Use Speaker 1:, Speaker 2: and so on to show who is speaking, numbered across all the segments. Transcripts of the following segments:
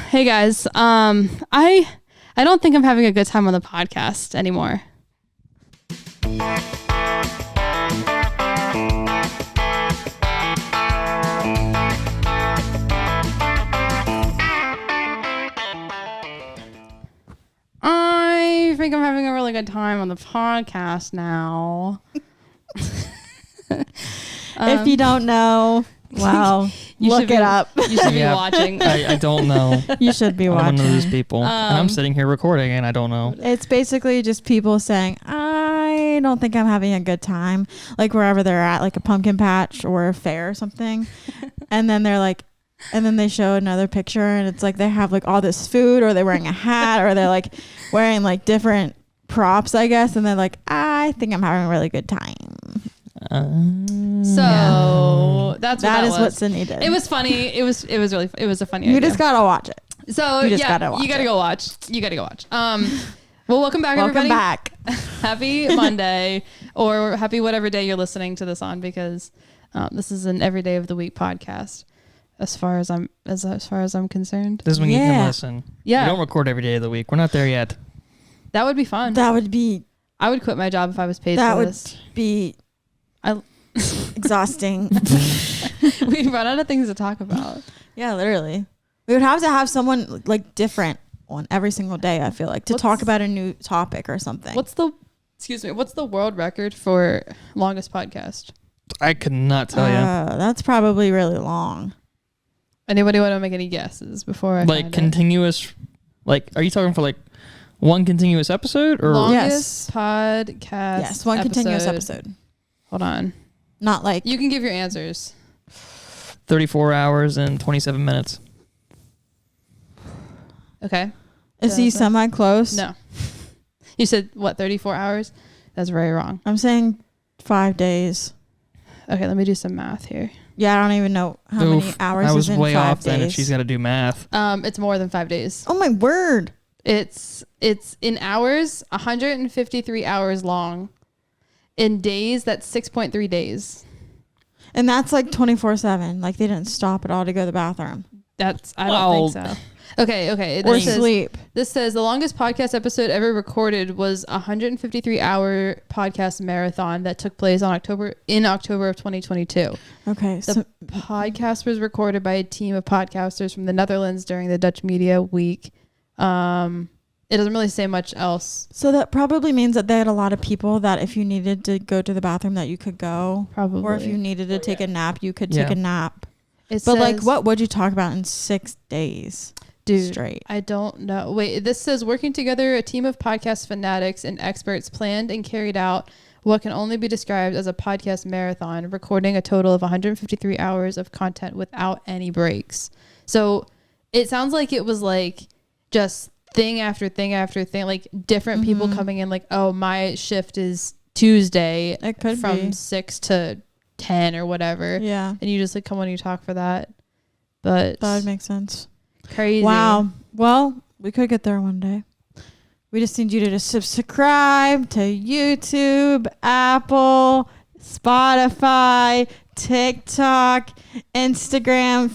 Speaker 1: Hey guys. I don't think I'm having a good time on the podcast anymore. I think I'm having a really good time on the podcast now.
Speaker 2: If you don't know, well, look it up.
Speaker 1: You should be watching.
Speaker 3: I don't know.
Speaker 2: You should be watching.
Speaker 3: I'm one of those people. And I'm sitting here recording and I don't know.
Speaker 2: It's basically just people saying, I don't think I'm having a good time. Like wherever they're at, like a pumpkin patch or a fair or something. And then they're like, and then they show another picture and it's like they have like all this food or they're wearing a hat or they're like wearing like different props, I guess. And they're like, I think I'm having a really good time.
Speaker 1: That's
Speaker 2: what's needed.
Speaker 1: It was funny. It was a funny
Speaker 2: you
Speaker 1: idea.
Speaker 2: just gotta watch it.
Speaker 1: So you gotta go watch. Well, welcome back, everybody.
Speaker 2: Welcome back.
Speaker 1: Happy Monday or happy whatever day you're listening to this on, because this is an every day of the week podcast. As far as I'm concerned.
Speaker 3: This is when you can listen.
Speaker 1: Yeah.
Speaker 3: We don't record every day of the week. We're not there yet.
Speaker 1: That would be fun.
Speaker 2: That would be.
Speaker 1: I would quit my job if I was paid for this.
Speaker 2: That would be exhausting.
Speaker 1: We'd run out of things to talk about.
Speaker 2: Yeah, literally. We would have to have someone like different on every single day, I feel like, to talk about a new topic or something.
Speaker 1: What's the world record for longest podcast?
Speaker 3: I could not tell you.
Speaker 2: That's probably really long.
Speaker 1: Anybody want to make any guesses before I
Speaker 3: like continuous, like, are you talking for like one continuous episode or
Speaker 1: longest podcast?
Speaker 2: Yes, one continuous episode.
Speaker 1: Hold on.
Speaker 2: Not like
Speaker 1: you can give your answers.
Speaker 3: 34 hours and 27 minutes.
Speaker 1: Okay.
Speaker 2: Is he semi-close?
Speaker 1: No. You said what? 34 hours? That's very wrong.
Speaker 2: I'm saying 5 days.
Speaker 1: Okay, let me do some math here.
Speaker 2: Yeah, I don't even know how many hours is in 5 days. I was way off then
Speaker 3: if she's got to do math.
Speaker 1: It's more than 5 days.
Speaker 2: Oh my word.
Speaker 1: It's in hours, 153 hours long. In days, that's 6.3 days.
Speaker 2: And that's like 24/7. Like they didn't stop at all to go to the bathroom.
Speaker 1: I don't think so. Okay.
Speaker 2: Or sleep.
Speaker 1: This says the longest podcast episode ever recorded was a 153-hour podcast marathon that took place in October of 2022.
Speaker 2: Okay.
Speaker 1: The podcast was recorded by a team of podcasters from the Netherlands during the Dutch Media Week. It doesn't really say much else.
Speaker 2: So that probably means that they had a lot of people that if you needed to go to the bathroom that you could go.
Speaker 1: Probably.
Speaker 2: Or if you needed to take a nap, you could take a nap.
Speaker 1: But
Speaker 2: like, what would you talk about in 6 days?
Speaker 1: Dude,
Speaker 2: straight.
Speaker 1: I don't know. Wait, this says working together, a team of podcast fanatics and experts planned and carried out what can only be described as a podcast marathon, recording a total of 153 hours of content without any breaks. So it sounds like it was like just thing after thing after thing, like different people coming in like, oh, my shift is Tuesday from 6 to 10 or whatever.
Speaker 2: Yeah.
Speaker 1: And you just like come on and you talk for that. But
Speaker 2: that would make sense.
Speaker 1: Crazy.
Speaker 2: Wow. Well, we could get there one day. We just need you to just subscribe to YouTube, Apple, Spotify, TikTok, Instagram,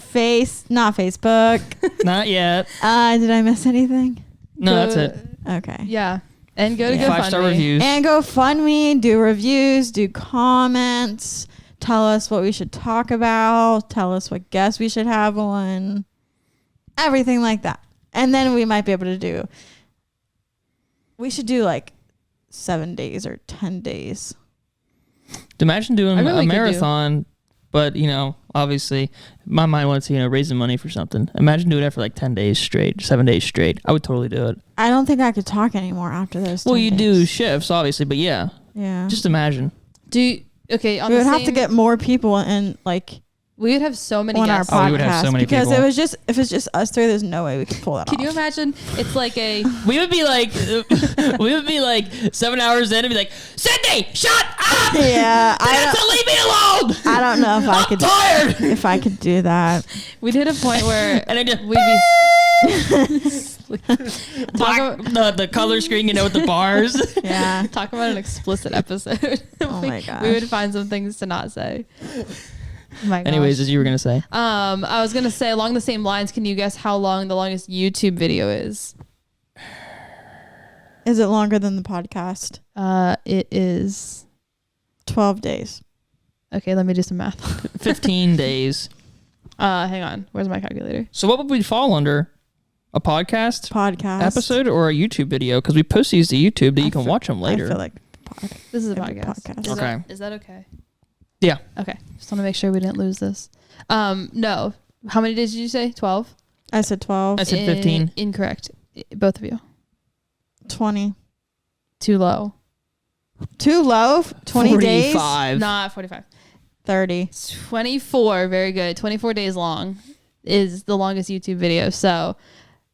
Speaker 2: not Facebook.
Speaker 3: Not yet.
Speaker 2: Did I miss anything?
Speaker 3: No, that's it.
Speaker 2: Okay.
Speaker 1: Yeah. And go to GoFundMe.
Speaker 3: 5-star reviews.
Speaker 2: And GoFundMe, do reviews, do comments, tell us what we should talk about, tell us what guests we should have on. Everything like that. And then we might be able to we should do like 7 days or 10 days.
Speaker 3: Imagine doing a marathon, but, obviously my mind wants to, raising money for something. Imagine doing that for like 10 days straight, 7 days straight. I would totally do it.
Speaker 2: I don't think I could talk anymore after those 10
Speaker 3: Well, you
Speaker 2: days.
Speaker 3: do shifts, obviously, but yeah.
Speaker 2: Yeah.
Speaker 3: Just imagine.
Speaker 2: We would have to get more people and like...
Speaker 1: We would have so many guests
Speaker 2: on our podcast
Speaker 3: we would have so many
Speaker 2: because
Speaker 3: people.
Speaker 2: if it's just us three, there's no way we could pull that off.
Speaker 1: Can you imagine? It's like
Speaker 3: we would be like 7 hours in and be like, Sydney, shut up!
Speaker 2: Yeah,
Speaker 3: leave me alone.
Speaker 2: I don't know if I could.
Speaker 3: Tired.
Speaker 2: If I could do that,
Speaker 1: we'd hit a point where
Speaker 3: and I just
Speaker 1: we'd be
Speaker 3: the color screen, with the bars.
Speaker 2: Yeah.
Speaker 1: Talk about an explicit episode.
Speaker 2: Oh my gosh.
Speaker 1: We would find some things to not say. My gosh.
Speaker 3: Anyways, as you were gonna say.
Speaker 1: I was gonna say along the same lines. Can you guess how long the longest YouTube video is?
Speaker 2: Is it longer than the podcast?
Speaker 1: It is
Speaker 2: 12 days.
Speaker 1: Okay, let me do some math.
Speaker 3: 15 days.
Speaker 1: Hang on. Where's my calculator?
Speaker 3: So what would we fall under? A podcast episode or a YouTube video? Because we post these to YouTube that you can watch them later.
Speaker 2: I feel like
Speaker 1: this is a podcast.
Speaker 3: Okay.
Speaker 1: Is that okay?
Speaker 3: Yeah.
Speaker 1: Okay. Just want to make sure we didn't lose this. No. How many days did you say? 12?
Speaker 2: I said 12.
Speaker 3: I said 15.
Speaker 1: Incorrect. Both of you.
Speaker 2: 20.
Speaker 1: Too low.
Speaker 2: Too low? 20 days?
Speaker 3: 45.
Speaker 1: Not 45.
Speaker 2: 30.
Speaker 1: 24. Very good. 24 days long is the longest YouTube video. So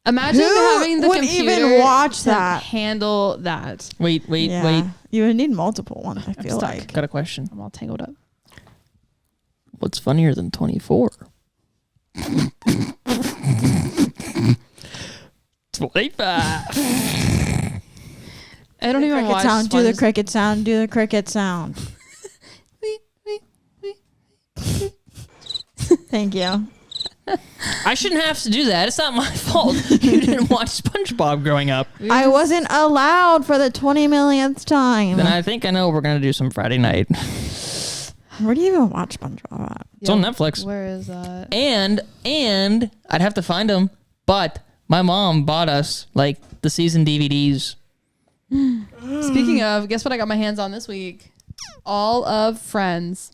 Speaker 1: imagine having the
Speaker 2: would
Speaker 1: computer
Speaker 2: even watch
Speaker 1: to
Speaker 2: that?
Speaker 1: handle that.
Speaker 3: Wait.
Speaker 2: You would need multiple ones, I feel like.
Speaker 3: Got a question.
Speaker 1: I'm all tangled up.
Speaker 3: What's funnier than 24? 25.
Speaker 1: I don't even watch
Speaker 2: sound. Do the cricket sound. Do the cricket sound. Thank you.
Speaker 3: I shouldn't have to do that. It's not my fault. You didn't watch SpongeBob growing up.
Speaker 2: I wasn't allowed for the 20 millionth time.
Speaker 3: Then I think I know we're going to do some Friday night.
Speaker 2: Where do you even watch SpongeBob at?
Speaker 3: It's on Netflix.
Speaker 1: Where is that?
Speaker 3: And I'd have to find them, but my mom bought us like the season DVDs.
Speaker 1: Speaking of, guess what I got my hands on this week? All of Friends.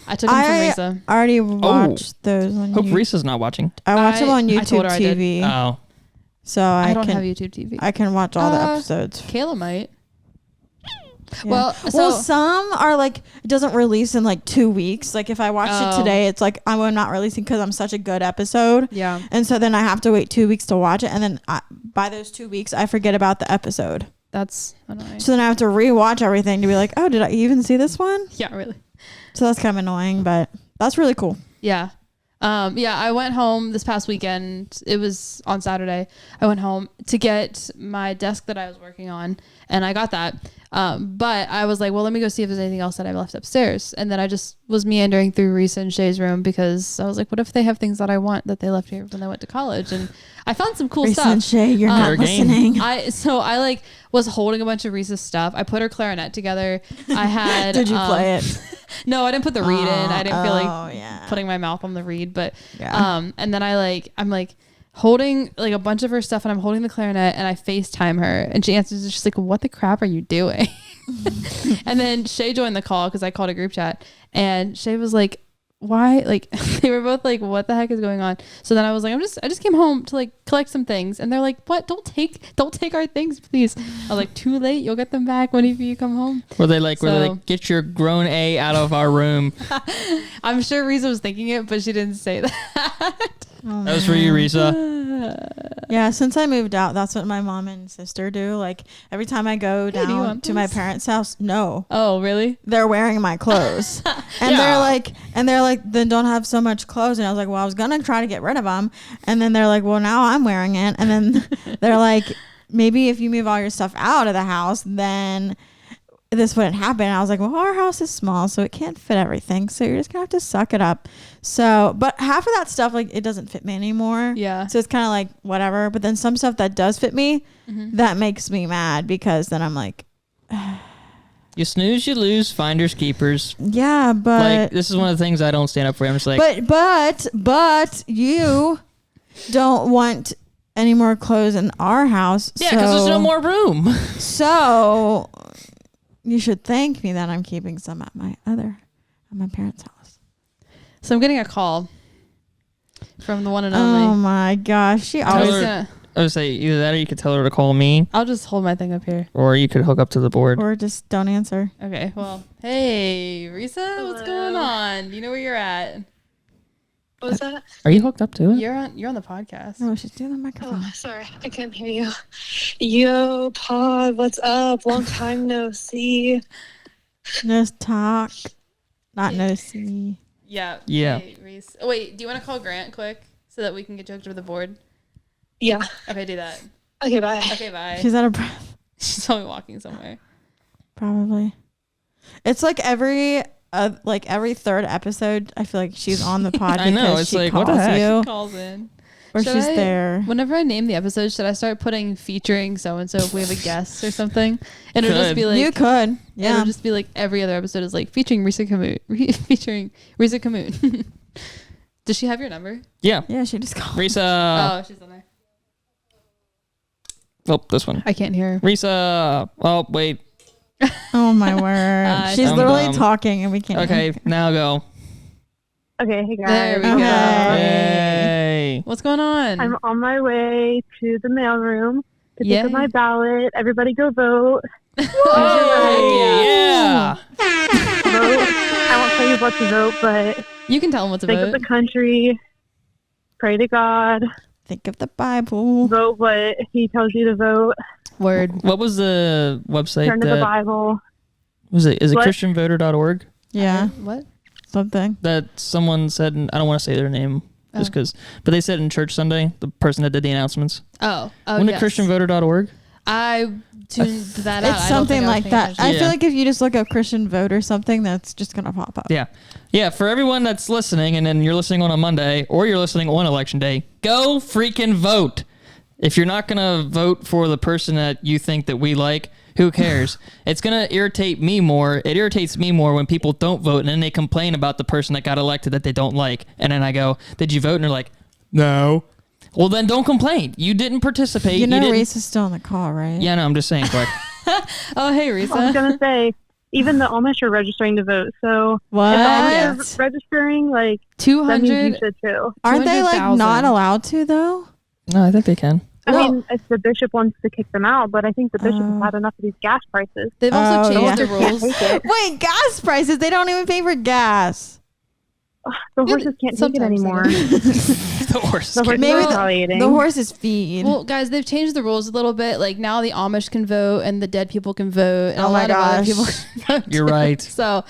Speaker 1: I took them from Risa.
Speaker 2: I already watched those on
Speaker 3: Hope Risa's not watching.
Speaker 2: I watch them on
Speaker 1: I told
Speaker 2: YouTube
Speaker 1: her I did.
Speaker 2: TV.
Speaker 3: Oh.
Speaker 2: So
Speaker 1: I don't have YouTube TV.
Speaker 2: I can watch all the episodes.
Speaker 1: Kayla might.
Speaker 2: Yeah.
Speaker 1: Well,
Speaker 2: some are like, it doesn't release in like 2 weeks. Like if I watched it today, it's like I'm not releasing because I'm such a good episode.
Speaker 1: Yeah.
Speaker 2: And so then I have to wait 2 weeks to watch it. And then by those 2 weeks, I forget about the episode.
Speaker 1: That's annoying.
Speaker 2: So then I have to rewatch everything to be like, oh, did I even see this one?
Speaker 1: Yeah, really.
Speaker 2: So that's kind of annoying, but that's really cool.
Speaker 1: Yeah. I went home this past weekend. It was on Saturday. I went home to get my desk that I was working on, and I got that. But I was like, well, let me go see if there's anything else that I left upstairs. And then I just was meandering through Risa and Shay's room because I was like, what if they have things that I want that they left here when they went to college? And I found some cool
Speaker 2: Risa
Speaker 1: stuff.
Speaker 2: and Shay, you're not listening.
Speaker 1: I was holding a bunch of Risa's stuff. I put her clarinet together. I had.
Speaker 2: Did you play it?
Speaker 1: No, I didn't put the reed in. I didn't feel like
Speaker 2: yeah.
Speaker 1: putting my mouth on the reed, but
Speaker 2: yeah.
Speaker 1: And then I'm holding like a bunch of her stuff, and I'm holding the clarinet, and I FaceTime her, and she answers. She's like, "What the crap are you doing?" And then Shay joined the call because I called a group chat, and Shay was like, why? Like they were both like, what the heck is going on? So then I was like, I just came home to like collect some things, and they're like, what? Don't take our things, please. I was like, too late. You'll get them back whenever you come home.
Speaker 3: Were they like, get your grown A out of our room?
Speaker 1: I'm sure Risa was thinking it, but she didn't say that.
Speaker 3: That was for you, Risa.
Speaker 2: Yeah, since I moved out, that's what my mom and sister do. Like every time I go down to my parents' house, no.
Speaker 1: Oh, really?
Speaker 2: They're wearing my clothes. And they're like, then don't have so much clothes. And I was like, well, I was going to try to get rid of them. And then they're like, well, now I'm wearing it. And then they're like, maybe if you move all your stuff out of the house, then this wouldn't happen. And I was like, well, our house is small, so it can't fit everything. So you're just going to have to suck it up. So, but half of that stuff, like, it doesn't fit me anymore.
Speaker 1: Yeah.
Speaker 2: So it's kind of like whatever. But then some stuff that does fit me, that makes me mad because then I'm like,
Speaker 3: you snooze, you lose, finders, keepers.
Speaker 2: yeah, but
Speaker 3: like this is one of the things I don't stand up for. I'm just like,
Speaker 2: but you don't want any more clothes in our house.
Speaker 3: Yeah, because there's no more room.
Speaker 2: So you should thank me that I'm keeping some at my parents' house.
Speaker 1: So I'm getting a call from the one and only.
Speaker 2: Oh my gosh, she always.
Speaker 3: I would say either that or you could tell her to call me.
Speaker 1: I'll just hold my thing up here.
Speaker 3: Or you could hook up to the board.
Speaker 2: Or just don't answer.
Speaker 1: Okay, well, hey, Risa, what's going on? You know where you're at.
Speaker 4: What was that?
Speaker 3: Are you hooked up to it?
Speaker 1: You're on the podcast.
Speaker 2: Oh, she's doing the microphone.
Speaker 4: Oh, sorry. I couldn't hear you. Yo, Pod, what's up? Long time no see.
Speaker 2: No talk. Not no see.
Speaker 1: Yeah.
Speaker 3: Yeah.
Speaker 1: Hey, Reese. Oh, wait, do you want to call Grant quick so that we can get you hooked up to the board?
Speaker 4: Yeah.
Speaker 1: Okay, do that.
Speaker 4: Okay, bye.
Speaker 1: Okay, bye.
Speaker 2: She's out of breath.
Speaker 1: She's probably walking somewhere.
Speaker 2: Probably. It's like every like every third episode, I feel like she's on the pod.
Speaker 3: I know, it's
Speaker 2: she
Speaker 3: like,
Speaker 2: calls
Speaker 3: what the heck?
Speaker 2: you,
Speaker 1: She calls in.
Speaker 2: or
Speaker 1: Should
Speaker 2: she's
Speaker 1: I-
Speaker 2: there.
Speaker 1: Whenever I name the episode, should I start putting featuring so and so if we have a guest or something? And it'll just
Speaker 3: Could.
Speaker 1: be like
Speaker 2: You could, yeah.
Speaker 1: It'll just be like every other episode is like featuring Risa Camoon. Featuring Risa Camoon. Does she have your number?
Speaker 3: Yeah.
Speaker 2: Yeah, she just called.
Speaker 3: Risa.
Speaker 1: Oh, she's on there.
Speaker 3: Oh, this one.
Speaker 1: I can't hear her.
Speaker 3: Risa. Oh, wait.
Speaker 2: Oh my word! She's
Speaker 3: I'm
Speaker 2: literally
Speaker 3: dumb.
Speaker 2: talking, and we can't.
Speaker 3: Okay, now go.
Speaker 4: Okay, hey guys.
Speaker 1: There we
Speaker 2: Okay.
Speaker 1: go.
Speaker 3: Yay.
Speaker 1: What's going on?
Speaker 4: I'm on my way to the mailroom to pick up
Speaker 1: Yay.
Speaker 4: my ballot. Everybody go vote.
Speaker 3: Hey,
Speaker 1: yeah.
Speaker 3: yeah.
Speaker 4: Vote. I won't tell you what to vote, but
Speaker 1: You can tell them what to
Speaker 4: think of
Speaker 1: vote.
Speaker 4: the country. Pray to God.
Speaker 2: Think of the Bible.
Speaker 4: Vote what He tells you to vote.
Speaker 1: Word.
Speaker 3: What was the website?
Speaker 4: Turn to the
Speaker 3: that,
Speaker 4: Bible.
Speaker 3: was it? Is it
Speaker 4: What?
Speaker 3: christianvoter.org?
Speaker 2: Yeah,
Speaker 1: What?
Speaker 2: something.
Speaker 3: That someone said, and I don't want to say their name just
Speaker 1: Oh.
Speaker 3: because, but they said in church Sunday, the person that did the announcements.
Speaker 1: Oh.
Speaker 3: Wasn't
Speaker 1: Yes.
Speaker 3: it christianvoter.org?
Speaker 1: I tuned that out.
Speaker 2: It's
Speaker 1: I don't
Speaker 2: something
Speaker 1: think I was
Speaker 2: like
Speaker 1: paying
Speaker 2: that.
Speaker 1: attention.
Speaker 2: I
Speaker 3: Yeah.
Speaker 2: feel like if you just look up Christian vote or something, that's just gonna pop up.
Speaker 3: Yeah. Yeah, for everyone that's listening, and then you're listening on a Monday, or you're listening on election day, go freaking vote. If you're not going to vote for the person that you think that we like, who cares? It's going to irritate me more. It irritates me more when people don't vote, and then they complain about the person that got elected that they don't like. And then I go, did you vote? And they're like, no. Well, then don't complain. You didn't participate.
Speaker 2: You know,
Speaker 3: didn't.
Speaker 2: Reese is still on the call, right?
Speaker 3: Yeah, no, I'm just saying, quick.
Speaker 1: Oh, hey,
Speaker 4: I was
Speaker 1: Risa.
Speaker 4: gonna say, even the Amish are registering to vote. So
Speaker 2: What?
Speaker 4: if the Amish
Speaker 1: Yes.
Speaker 4: are registering, like that means you
Speaker 1: 200.
Speaker 4: should too.
Speaker 2: Aren't they like
Speaker 1: 200,000.
Speaker 2: not allowed to though?
Speaker 3: No, I think they can.
Speaker 4: I
Speaker 1: Well-
Speaker 4: mean, if the bishop wants to kick them out, but I think the bishop
Speaker 2: Oh.
Speaker 4: has had enough of these gas prices.
Speaker 1: They've also
Speaker 2: Oh,
Speaker 1: changed
Speaker 2: yeah.
Speaker 1: the rules.
Speaker 4: Take it.
Speaker 2: Wait, gas prices? They don't even pay for gas.
Speaker 4: The horses can't take it
Speaker 1: sometimes they
Speaker 4: anymore.
Speaker 1: don't.
Speaker 3: The horse.
Speaker 4: The horses
Speaker 2: Maybe
Speaker 4: are
Speaker 2: the-
Speaker 4: retaliating.
Speaker 2: The horses feed.
Speaker 1: Well, guys, they've changed the rules a little bit. Like now the Amish can vote and the dead people can vote. And
Speaker 2: Oh
Speaker 1: a
Speaker 2: my
Speaker 1: lot of other
Speaker 2: gosh.
Speaker 1: people can vote.
Speaker 3: You're
Speaker 1: too.
Speaker 3: right.
Speaker 1: So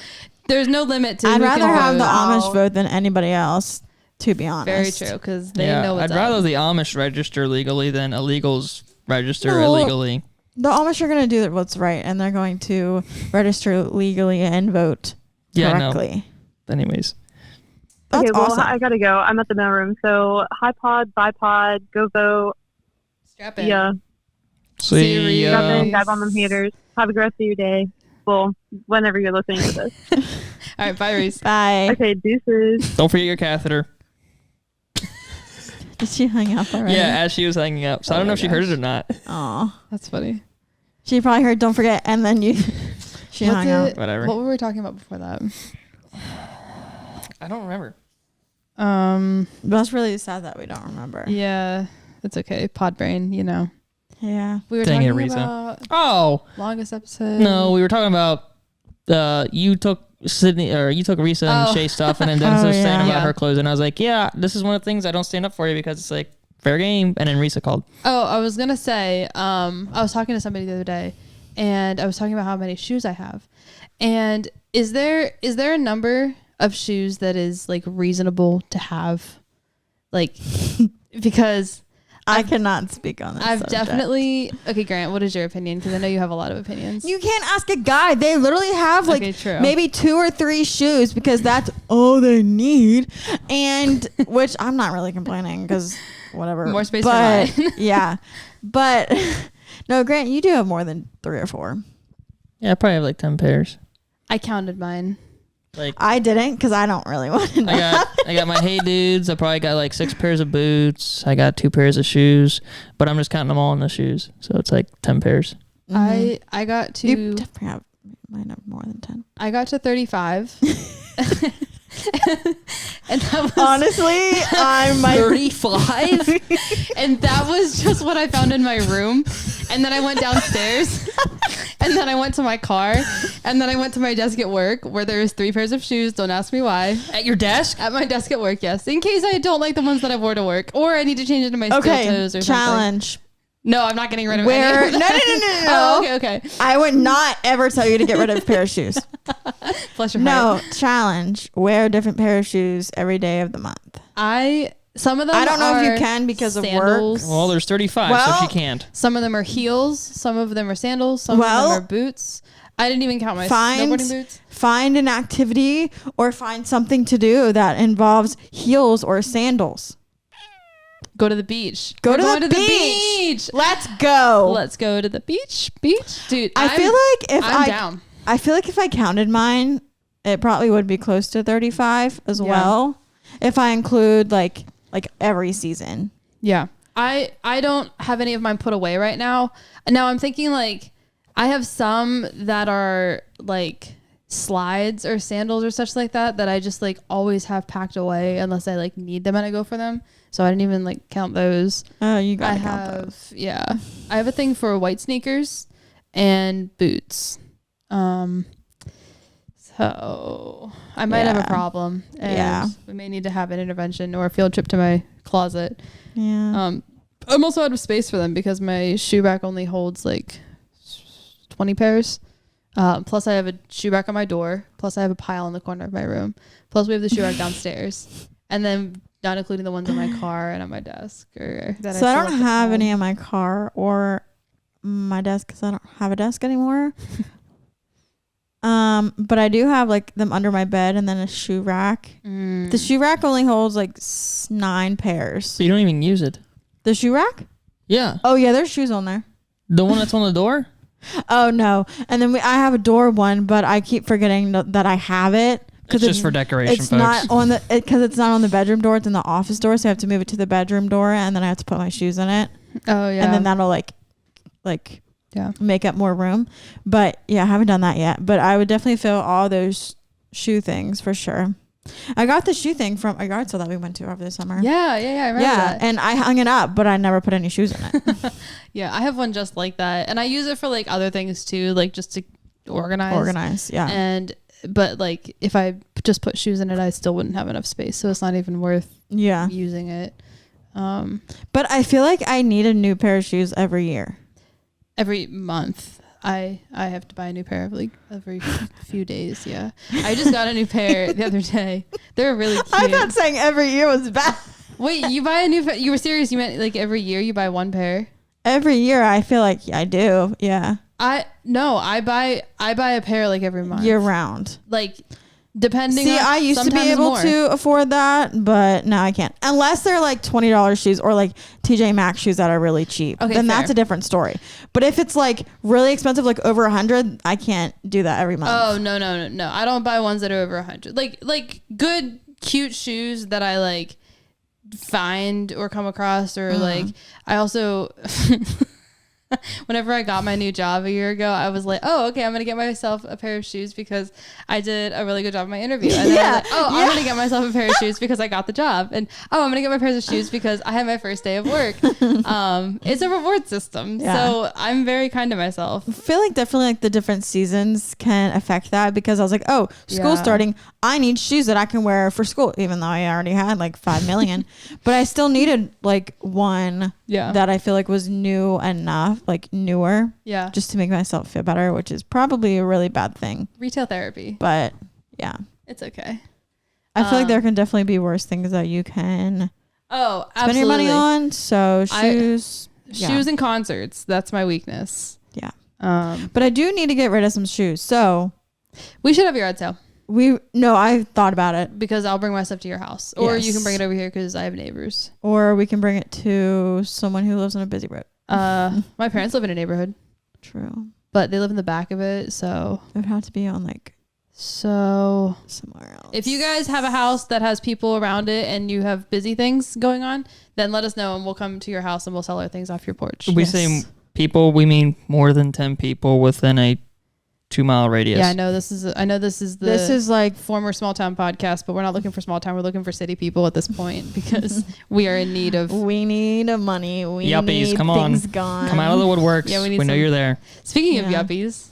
Speaker 1: there's no limit to
Speaker 2: I'd
Speaker 1: who
Speaker 2: rather
Speaker 1: can
Speaker 2: have the
Speaker 1: vote.
Speaker 2: Amish vote than anybody else, to be
Speaker 1: Very
Speaker 2: honest.
Speaker 1: true, because they
Speaker 3: Yeah,
Speaker 1: know what's
Speaker 3: I'd rather
Speaker 1: up.
Speaker 3: the Amish register legally than illegals register
Speaker 2: No.
Speaker 3: illegally.
Speaker 2: The Amish are going to do what's right, and they're going to register legally and vote
Speaker 3: Yeah, no.
Speaker 2: correctly.
Speaker 3: Anyways.
Speaker 2: That's
Speaker 4: Okay, well,
Speaker 2: awesome.
Speaker 4: I gotta go. I'm at the mailroom. So, hi pod, bye pod, go vote.
Speaker 1: Strap in.
Speaker 4: Yeah,
Speaker 3: See
Speaker 1: Serious.
Speaker 4: drop
Speaker 3: ya.
Speaker 4: in, dab on them haters. Have a great rest of your day. Well, whenever you're listening to this.
Speaker 1: All right, bye, Reese.
Speaker 2: Bye.
Speaker 4: Okay, deuces.
Speaker 3: Don't forget your catheter.
Speaker 2: Did she hang up already?
Speaker 3: Yeah, as she was hanging up. So I
Speaker 2: Oh
Speaker 3: don't know
Speaker 2: my
Speaker 3: if she heard
Speaker 2: gosh.
Speaker 3: it or not.
Speaker 2: Aw.
Speaker 1: That's funny.
Speaker 2: She probably heard "Don't forget," and then you. She
Speaker 1: What
Speaker 2: hung
Speaker 1: the-
Speaker 2: up.
Speaker 3: Whatever.
Speaker 1: What were we talking about before that?
Speaker 3: I don't remember.
Speaker 2: That's really sad that we don't remember.
Speaker 1: Yeah, it's okay. Pod brain, you know.
Speaker 2: Yeah.
Speaker 1: We were
Speaker 3: Dang it,
Speaker 1: talking
Speaker 3: Risa.
Speaker 1: about
Speaker 3: Oh,
Speaker 1: longest episode.
Speaker 3: no, we were talking about you took Sydney or you took Risa and
Speaker 1: Oh.
Speaker 3: Shay stuff and then Dennis
Speaker 2: Oh,
Speaker 3: was saying
Speaker 2: yeah.
Speaker 3: about
Speaker 1: Yeah.
Speaker 3: her clothes and I was like, yeah, this is one of the things I don't stand up for you because it's like fair game. And then Risa called.
Speaker 1: Oh, I was gonna say, I was talking to somebody the other day, and I was talking about how many shoes I have. And is there a number of shoes that is like reasonable to have? Like, because
Speaker 2: I cannot speak on this.
Speaker 1: I've
Speaker 2: subject.
Speaker 1: definitely. Okay, Grant, what is your opinion? Because I know you have a lot of opinions.
Speaker 2: You can't ask a guy. They literally have like
Speaker 1: Okay, true.
Speaker 2: maybe 2 or 3 shoes because that's all they need, and which I'm not really complaining because whatever.
Speaker 1: More space for
Speaker 2: but,
Speaker 1: mine.
Speaker 2: Yeah, but no, Grant, you do have more than 3 or 4.
Speaker 3: Yeah, I probably have like 10 pairs.
Speaker 1: I counted mine.
Speaker 3: Like
Speaker 2: I didn't because I don't really want to know.
Speaker 3: I got my Hey Dudes. I probably got like 6 pairs of boots. I got 2 pairs of shoes, but I'm just counting them all in the shoes. So it's like 10 pairs.
Speaker 2: Mhm.
Speaker 1: I got to
Speaker 2: You definitely have might have more than 10.
Speaker 1: I got to 35. And that was
Speaker 2: Honestly, I might
Speaker 1: 35. And that was just what I found in my room. And then I went downstairs. And then I went to my car. And then I went to my desk at work where there's 3 pairs of shoes. Don't ask me why.
Speaker 3: At your desk?
Speaker 1: At my desk at work, yes. In case I don't like the ones that I wore to work. Or I need to change into my steel
Speaker 2: Okay,
Speaker 1: toes or
Speaker 2: challenge.
Speaker 1: No, I'm not getting rid of
Speaker 2: Where
Speaker 1: any
Speaker 2: no,
Speaker 1: of
Speaker 2: no,
Speaker 1: them.
Speaker 2: no, no, no,
Speaker 1: Oh,
Speaker 2: no.
Speaker 1: okay.
Speaker 2: I would not ever tell you to get rid of a pair of shoes.
Speaker 1: Bless your
Speaker 2: No,
Speaker 1: heart.
Speaker 2: challenge. Wear a different pair of shoes every day of the month.
Speaker 1: Some of them
Speaker 2: I don't know if you
Speaker 1: are
Speaker 2: can because of
Speaker 1: sandals.
Speaker 2: work.
Speaker 3: Well, there's 35, so
Speaker 2: Well-
Speaker 3: she can't.
Speaker 1: Some of them are heels. Some of them are sandals. Some of
Speaker 2: Well-
Speaker 1: them are boots. I didn't even count my
Speaker 2: Find-
Speaker 1: snowboarding boots.
Speaker 2: Find an activity or find something to do that involves heels or sandals.
Speaker 1: Go to the beach.
Speaker 2: Go
Speaker 1: We're
Speaker 2: to
Speaker 1: going
Speaker 2: the beach. Let's go.
Speaker 1: Let's go to the beach. Dude,
Speaker 2: I feel like if
Speaker 1: I'm down.
Speaker 2: I feel like if I counted mine, it probably would be close to 35 as well. If I include like every season.
Speaker 1: Yeah. I don't have any of mine put away right now. Now I'm thinking like I have some that are like slides or sandals or such like that I just like always have packed away unless I like need them and I go for them. So I didn't even like count those.
Speaker 2: Oh, you gotta count those.
Speaker 1: Yeah. I have a thing for white sneakers and boots. So I might have a problem. And we may need to have an intervention or a field trip to my closet.
Speaker 2: Yeah.
Speaker 1: I'm also out of space for them because my shoe rack only holds like 20 pairs. Plus I have a shoe rack on my door. Plus I have a pile in the corner of my room. Plus we have the shoe rack downstairs. And then not including the ones in my car and on my desk. Or that
Speaker 2: so I don't have any in my car or my desk because I don't have a desk anymore. But I do have like them under my bed and then a shoe rack. The shoe rack only holds like 9 pairs.
Speaker 3: So you don't even use it.
Speaker 2: The shoe rack?
Speaker 3: Yeah.
Speaker 2: Oh yeah, there's shoes on there.
Speaker 3: The one that's on the door?
Speaker 2: Oh no. And then I have a door one, but I keep forgetting that I have it.
Speaker 3: It's just for decoration,
Speaker 2: it's
Speaker 3: folks.
Speaker 2: Not on the because it's not on the bedroom door. It's in the office door, so I have to move it to the bedroom door, and then I have to put my shoes in it.
Speaker 1: Oh yeah,
Speaker 2: and then that'll like make up more room. But yeah, I haven't done that yet. But I would definitely fill all those shoe things for sure. I got the shoe thing from a yard sale that we went to over the summer.
Speaker 1: Yeah, I remember that.
Speaker 2: And I hung it up, but I never put any shoes in it.
Speaker 1: Yeah, I have one just like that, and I use it for like other things too, like just to organize.
Speaker 2: Yeah.
Speaker 1: But like if I just put shoes in it, I still wouldn't have enough space, so it's not even worth using it.
Speaker 2: But I feel like I need a new pair of shoes every year.
Speaker 1: Every month. I have to buy a new pair of like every few days. Yeah. I just got a new pair the other day. They're really cute.
Speaker 2: I thought saying every year was bad.
Speaker 1: Wait, you buy a new pair? You were serious? You meant like every year you buy one pair?
Speaker 2: Every year I feel like I do. Yeah.
Speaker 1: I buy a pair like every month.
Speaker 2: Year round.
Speaker 1: Like depending on
Speaker 2: I used to be able to afford that, but now I can't. Unless they're like $20 shoes or like TJ Maxx shoes that are really cheap.
Speaker 1: Okay,
Speaker 2: then
Speaker 1: fair.
Speaker 2: that's a different story. But if it's like really expensive, like over 100, I can't do that every month.
Speaker 1: Oh, no. I don't buy ones that are over 100. Like good, cute shoes that I like find or come across or like I also whenever I got my new job a year ago, I was like, oh, okay, I'm going to get myself a pair of shoes because I did a really good job in my interview. And then I was like, I'm going to get myself a pair of shoes because I got the job. And, I'm going to get my pairs of shoes because I had my first day of work. It's a reward system. Yeah. So I'm very kind to myself.
Speaker 2: I feel like definitely like the different seasons can affect that because I was like, oh, school's starting. I need shoes that I can wear for school, even though I already had like 5 million. But I still needed like one that I feel like was new enough. Like newer, just to make myself feel better, which is probably a really bad thing.
Speaker 1: Retail therapy,
Speaker 2: but yeah,
Speaker 1: it's okay.
Speaker 2: I feel like there can definitely be worse things that you can spend your money on. So shoes
Speaker 1: and concerts, that's my weakness.
Speaker 2: Yeah, but I do need to get rid of some shoes. So
Speaker 1: we should have a yard sale.
Speaker 2: I thought about it
Speaker 1: because I'll bring my stuff to your house, or you can bring it over here because I have neighbors,
Speaker 2: or we can bring it to someone who lives on a busy road.
Speaker 1: My parents live in a neighborhood.
Speaker 2: True.
Speaker 1: But they live in the back of it, so
Speaker 2: it would have to be on like
Speaker 1: somewhere else. If you guys have a house that has people around it and you have busy things going on, then let us know and we'll come to your house and we'll sell our things off your porch.
Speaker 3: We say people, we mean more than 10 people within a 2-mile radius.
Speaker 1: Yeah, this is like former small town podcast, but we're not looking for small town. We're looking for city people at this point because we are in need of.
Speaker 2: We need money. We
Speaker 3: yuppies,
Speaker 2: need
Speaker 3: come
Speaker 2: things
Speaker 3: on,
Speaker 2: gone.
Speaker 3: come out of the woodworks. Yeah, we know you're there.
Speaker 1: Speaking of yuppies,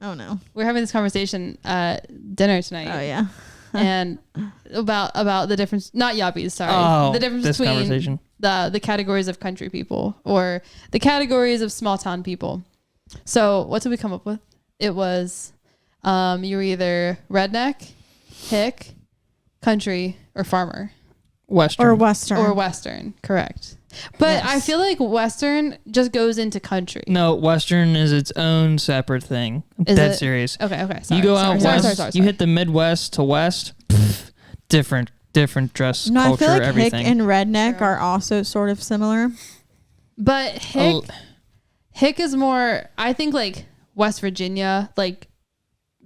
Speaker 2: oh no,
Speaker 1: we're having this conversation at dinner tonight.
Speaker 2: Oh yeah,
Speaker 1: and about the difference. Not yuppies, sorry.
Speaker 3: Oh,
Speaker 1: the difference between the categories of country people or the categories of small town people. So what did we come up with? It was you were either redneck, hick, country, or farmer.
Speaker 3: Western.
Speaker 2: Or Western.
Speaker 1: Correct. But
Speaker 2: Yes.
Speaker 1: I feel like Western just goes into country.
Speaker 3: No, Western is its own separate thing. I'm
Speaker 1: Is
Speaker 3: dead
Speaker 1: it?
Speaker 3: serious.
Speaker 1: Okay. Sorry,
Speaker 3: You go out west,
Speaker 1: sorry.
Speaker 3: you hit the Midwest to West, different dress
Speaker 2: No,
Speaker 3: culture,
Speaker 2: I feel like
Speaker 3: everything.
Speaker 2: hick and redneck
Speaker 1: True.
Speaker 2: are also sort of similar.
Speaker 1: But Hick is more, I think, like West Virginia, like,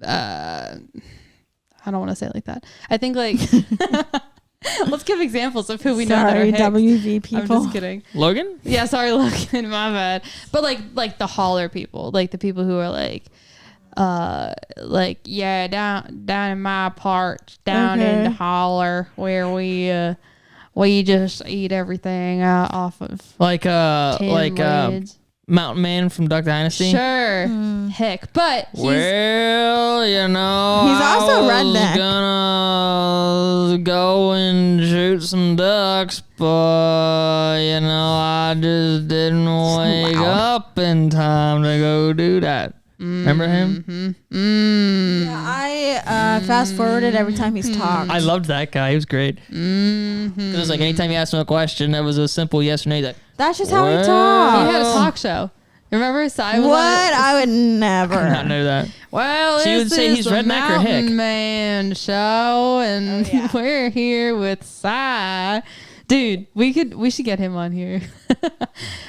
Speaker 1: I don't want to say it like that. I think like, let's give examples of who we know that are
Speaker 2: Sorry,
Speaker 1: Hicks.
Speaker 2: WV people.
Speaker 1: I'm just kidding.
Speaker 3: Logan?
Speaker 1: Yeah, sorry, Logan, my bad. But like the holler people, like the people who are like yeah, down in my part, down in the holler where we just eat everything off of
Speaker 3: Like
Speaker 1: tin lids.
Speaker 3: Mountain Man from Duck Dynasty.
Speaker 1: Sure, Hick, but he's
Speaker 3: Well, you know,
Speaker 2: He's also
Speaker 3: I was
Speaker 2: redneck.
Speaker 3: gonna go and shoot some ducks, but you know, I just didn't wake up in time to go do that. Remember him?
Speaker 2: Yeah, I fast forwarded every time he's talked.
Speaker 3: I loved that guy. He was great. It was like anytime you asked him a question, it was a simple yes or no. He's like,
Speaker 2: That's just how he
Speaker 3: Well-
Speaker 1: he
Speaker 2: talks.
Speaker 1: had a talk show. Remember, Cy was
Speaker 2: What?
Speaker 1: on it?
Speaker 2: I would never.
Speaker 3: I did not know that.
Speaker 1: Well,
Speaker 3: So you would
Speaker 1: this
Speaker 3: say
Speaker 1: is
Speaker 3: he's
Speaker 1: the
Speaker 3: redneck or Hick?
Speaker 1: Mountain Man show, and
Speaker 2: Oh, yeah.
Speaker 1: we're here with Cy. Dude, we should get him on here.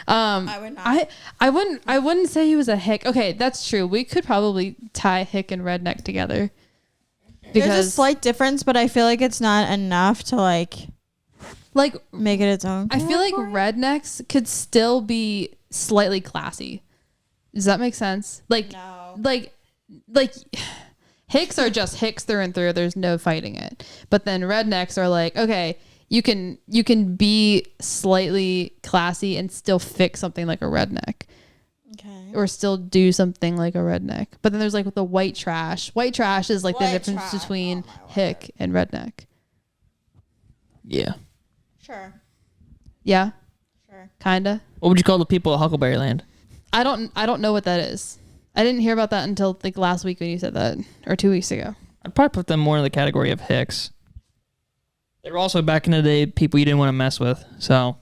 Speaker 2: I would not.
Speaker 1: I wouldn't say he was a Hick. Okay, that's true. We could probably tie Hick and redneck together.
Speaker 2: There's a slight difference, but I feel like it's not enough to like make it its own.
Speaker 1: I feel like
Speaker 2: category.
Speaker 1: rednecks could still be slightly classy. Does that make sense? Like Hicks are just Hicks through and through. There's no fighting it. But then rednecks are like, okay, you can be slightly classy and still fix something like a redneck.
Speaker 2: Okay.
Speaker 1: Or still do something like a redneck. But then there's like the white trash. White trash is like the
Speaker 2: White
Speaker 1: difference
Speaker 2: trash.
Speaker 1: between
Speaker 2: Oh, my word.
Speaker 1: Hick and redneck.
Speaker 3: Yeah.
Speaker 2: Sure.
Speaker 1: Yeah,
Speaker 2: Sure.
Speaker 1: kinda.
Speaker 3: What would you call the people at Huckleberry Land?
Speaker 1: I don't know what that is. I didn't hear about that until like last week when you said that, or 2 weeks ago.
Speaker 3: I'd probably put them more in the category of Hicks. They were also back in the day people you didn't want to mess with. So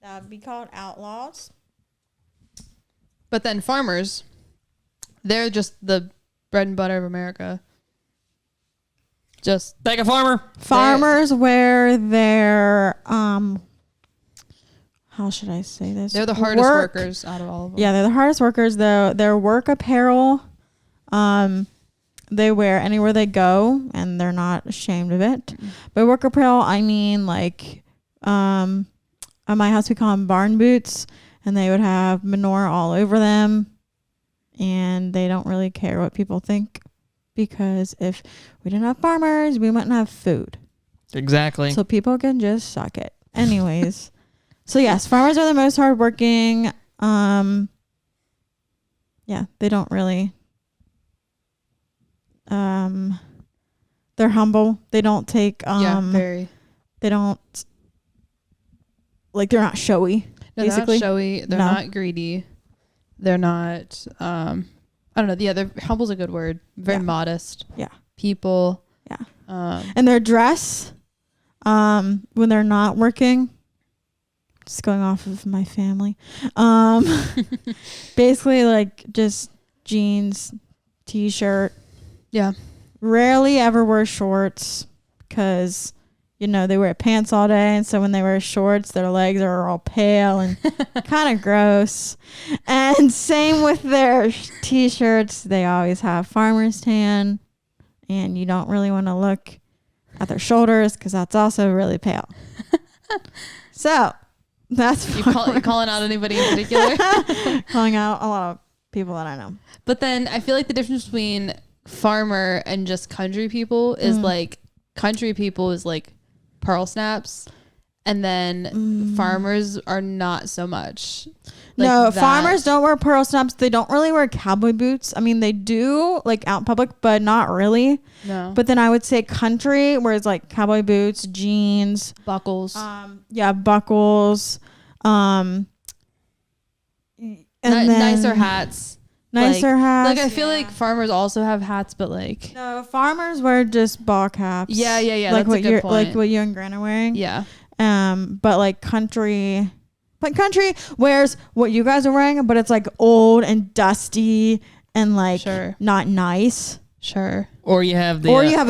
Speaker 2: That would be called outlaws.
Speaker 1: But then farmers, they're just the bread and butter of America. Just
Speaker 3: like a farmer.
Speaker 2: Farmers wear their how should I say this?
Speaker 1: they're the hardest workers out of all of them.
Speaker 2: Yeah, they're the hardest workers though. Their work apparel, they wear anywhere they go and they're not ashamed of it.
Speaker 1: Mm-hmm.
Speaker 2: By work apparel, I mean like at my house we call them barn boots, and they would have manure all over them, and they don't really care what people think, because if we didn't have farmers, we wouldn't have food.
Speaker 3: Exactly.
Speaker 2: So people can just suck it. Anyways. So yes, farmers are the most hardworking. Yeah, they don't really they're humble. They don't take
Speaker 1: very.
Speaker 2: they don't like, they're not showy.
Speaker 1: No,
Speaker 2: basically.
Speaker 1: they're not showy. They're
Speaker 2: No.
Speaker 1: not greedy. They're not. I don't know. Yeah, they're humble's a good word. Very
Speaker 2: Yeah.
Speaker 1: modest.
Speaker 2: Yeah.
Speaker 1: People.
Speaker 2: Yeah.
Speaker 1: Um,
Speaker 2: And their dress, when they're not working, just going off of my family, basically like just jeans, t-shirt.
Speaker 1: Yeah.
Speaker 2: Rarely ever wear shorts because, you know, they wear pants all day. And so when they wear shorts, their legs are all pale and kind of gross. And same with their t-shirts. They always have farmer's tan. And you don't really want to look at their shoulders because that's also really pale. So that's
Speaker 1: you calling out anybody in particular?
Speaker 2: calling out a lot of people that I know.
Speaker 1: But then I feel like the difference between farmer and just country people is like country people is like pearl snaps, and then farmers are not so much. Like
Speaker 2: No,
Speaker 1: that.
Speaker 2: farmers don't wear pearl snaps. They don't really wear cowboy boots. I mean, they do like out in public, but not really.
Speaker 1: No.
Speaker 2: But then I would say country, where it's like cowboy boots, jeans,
Speaker 1: buckles.
Speaker 2: yeah, buckles, and then
Speaker 1: Nicer hats.
Speaker 2: nicer hats.
Speaker 1: Like I feel like farmers also have hats, but like
Speaker 2: No, farmers wear just ball caps.
Speaker 1: Yeah.
Speaker 2: Like
Speaker 1: That's
Speaker 2: what
Speaker 1: a good point.
Speaker 2: like what you and Gran are wearing.
Speaker 1: Yeah.
Speaker 2: But like country wears what you guys are wearing, but it's like old and dusty and like not nice.
Speaker 1: Sure.
Speaker 3: Or you have the
Speaker 2: you have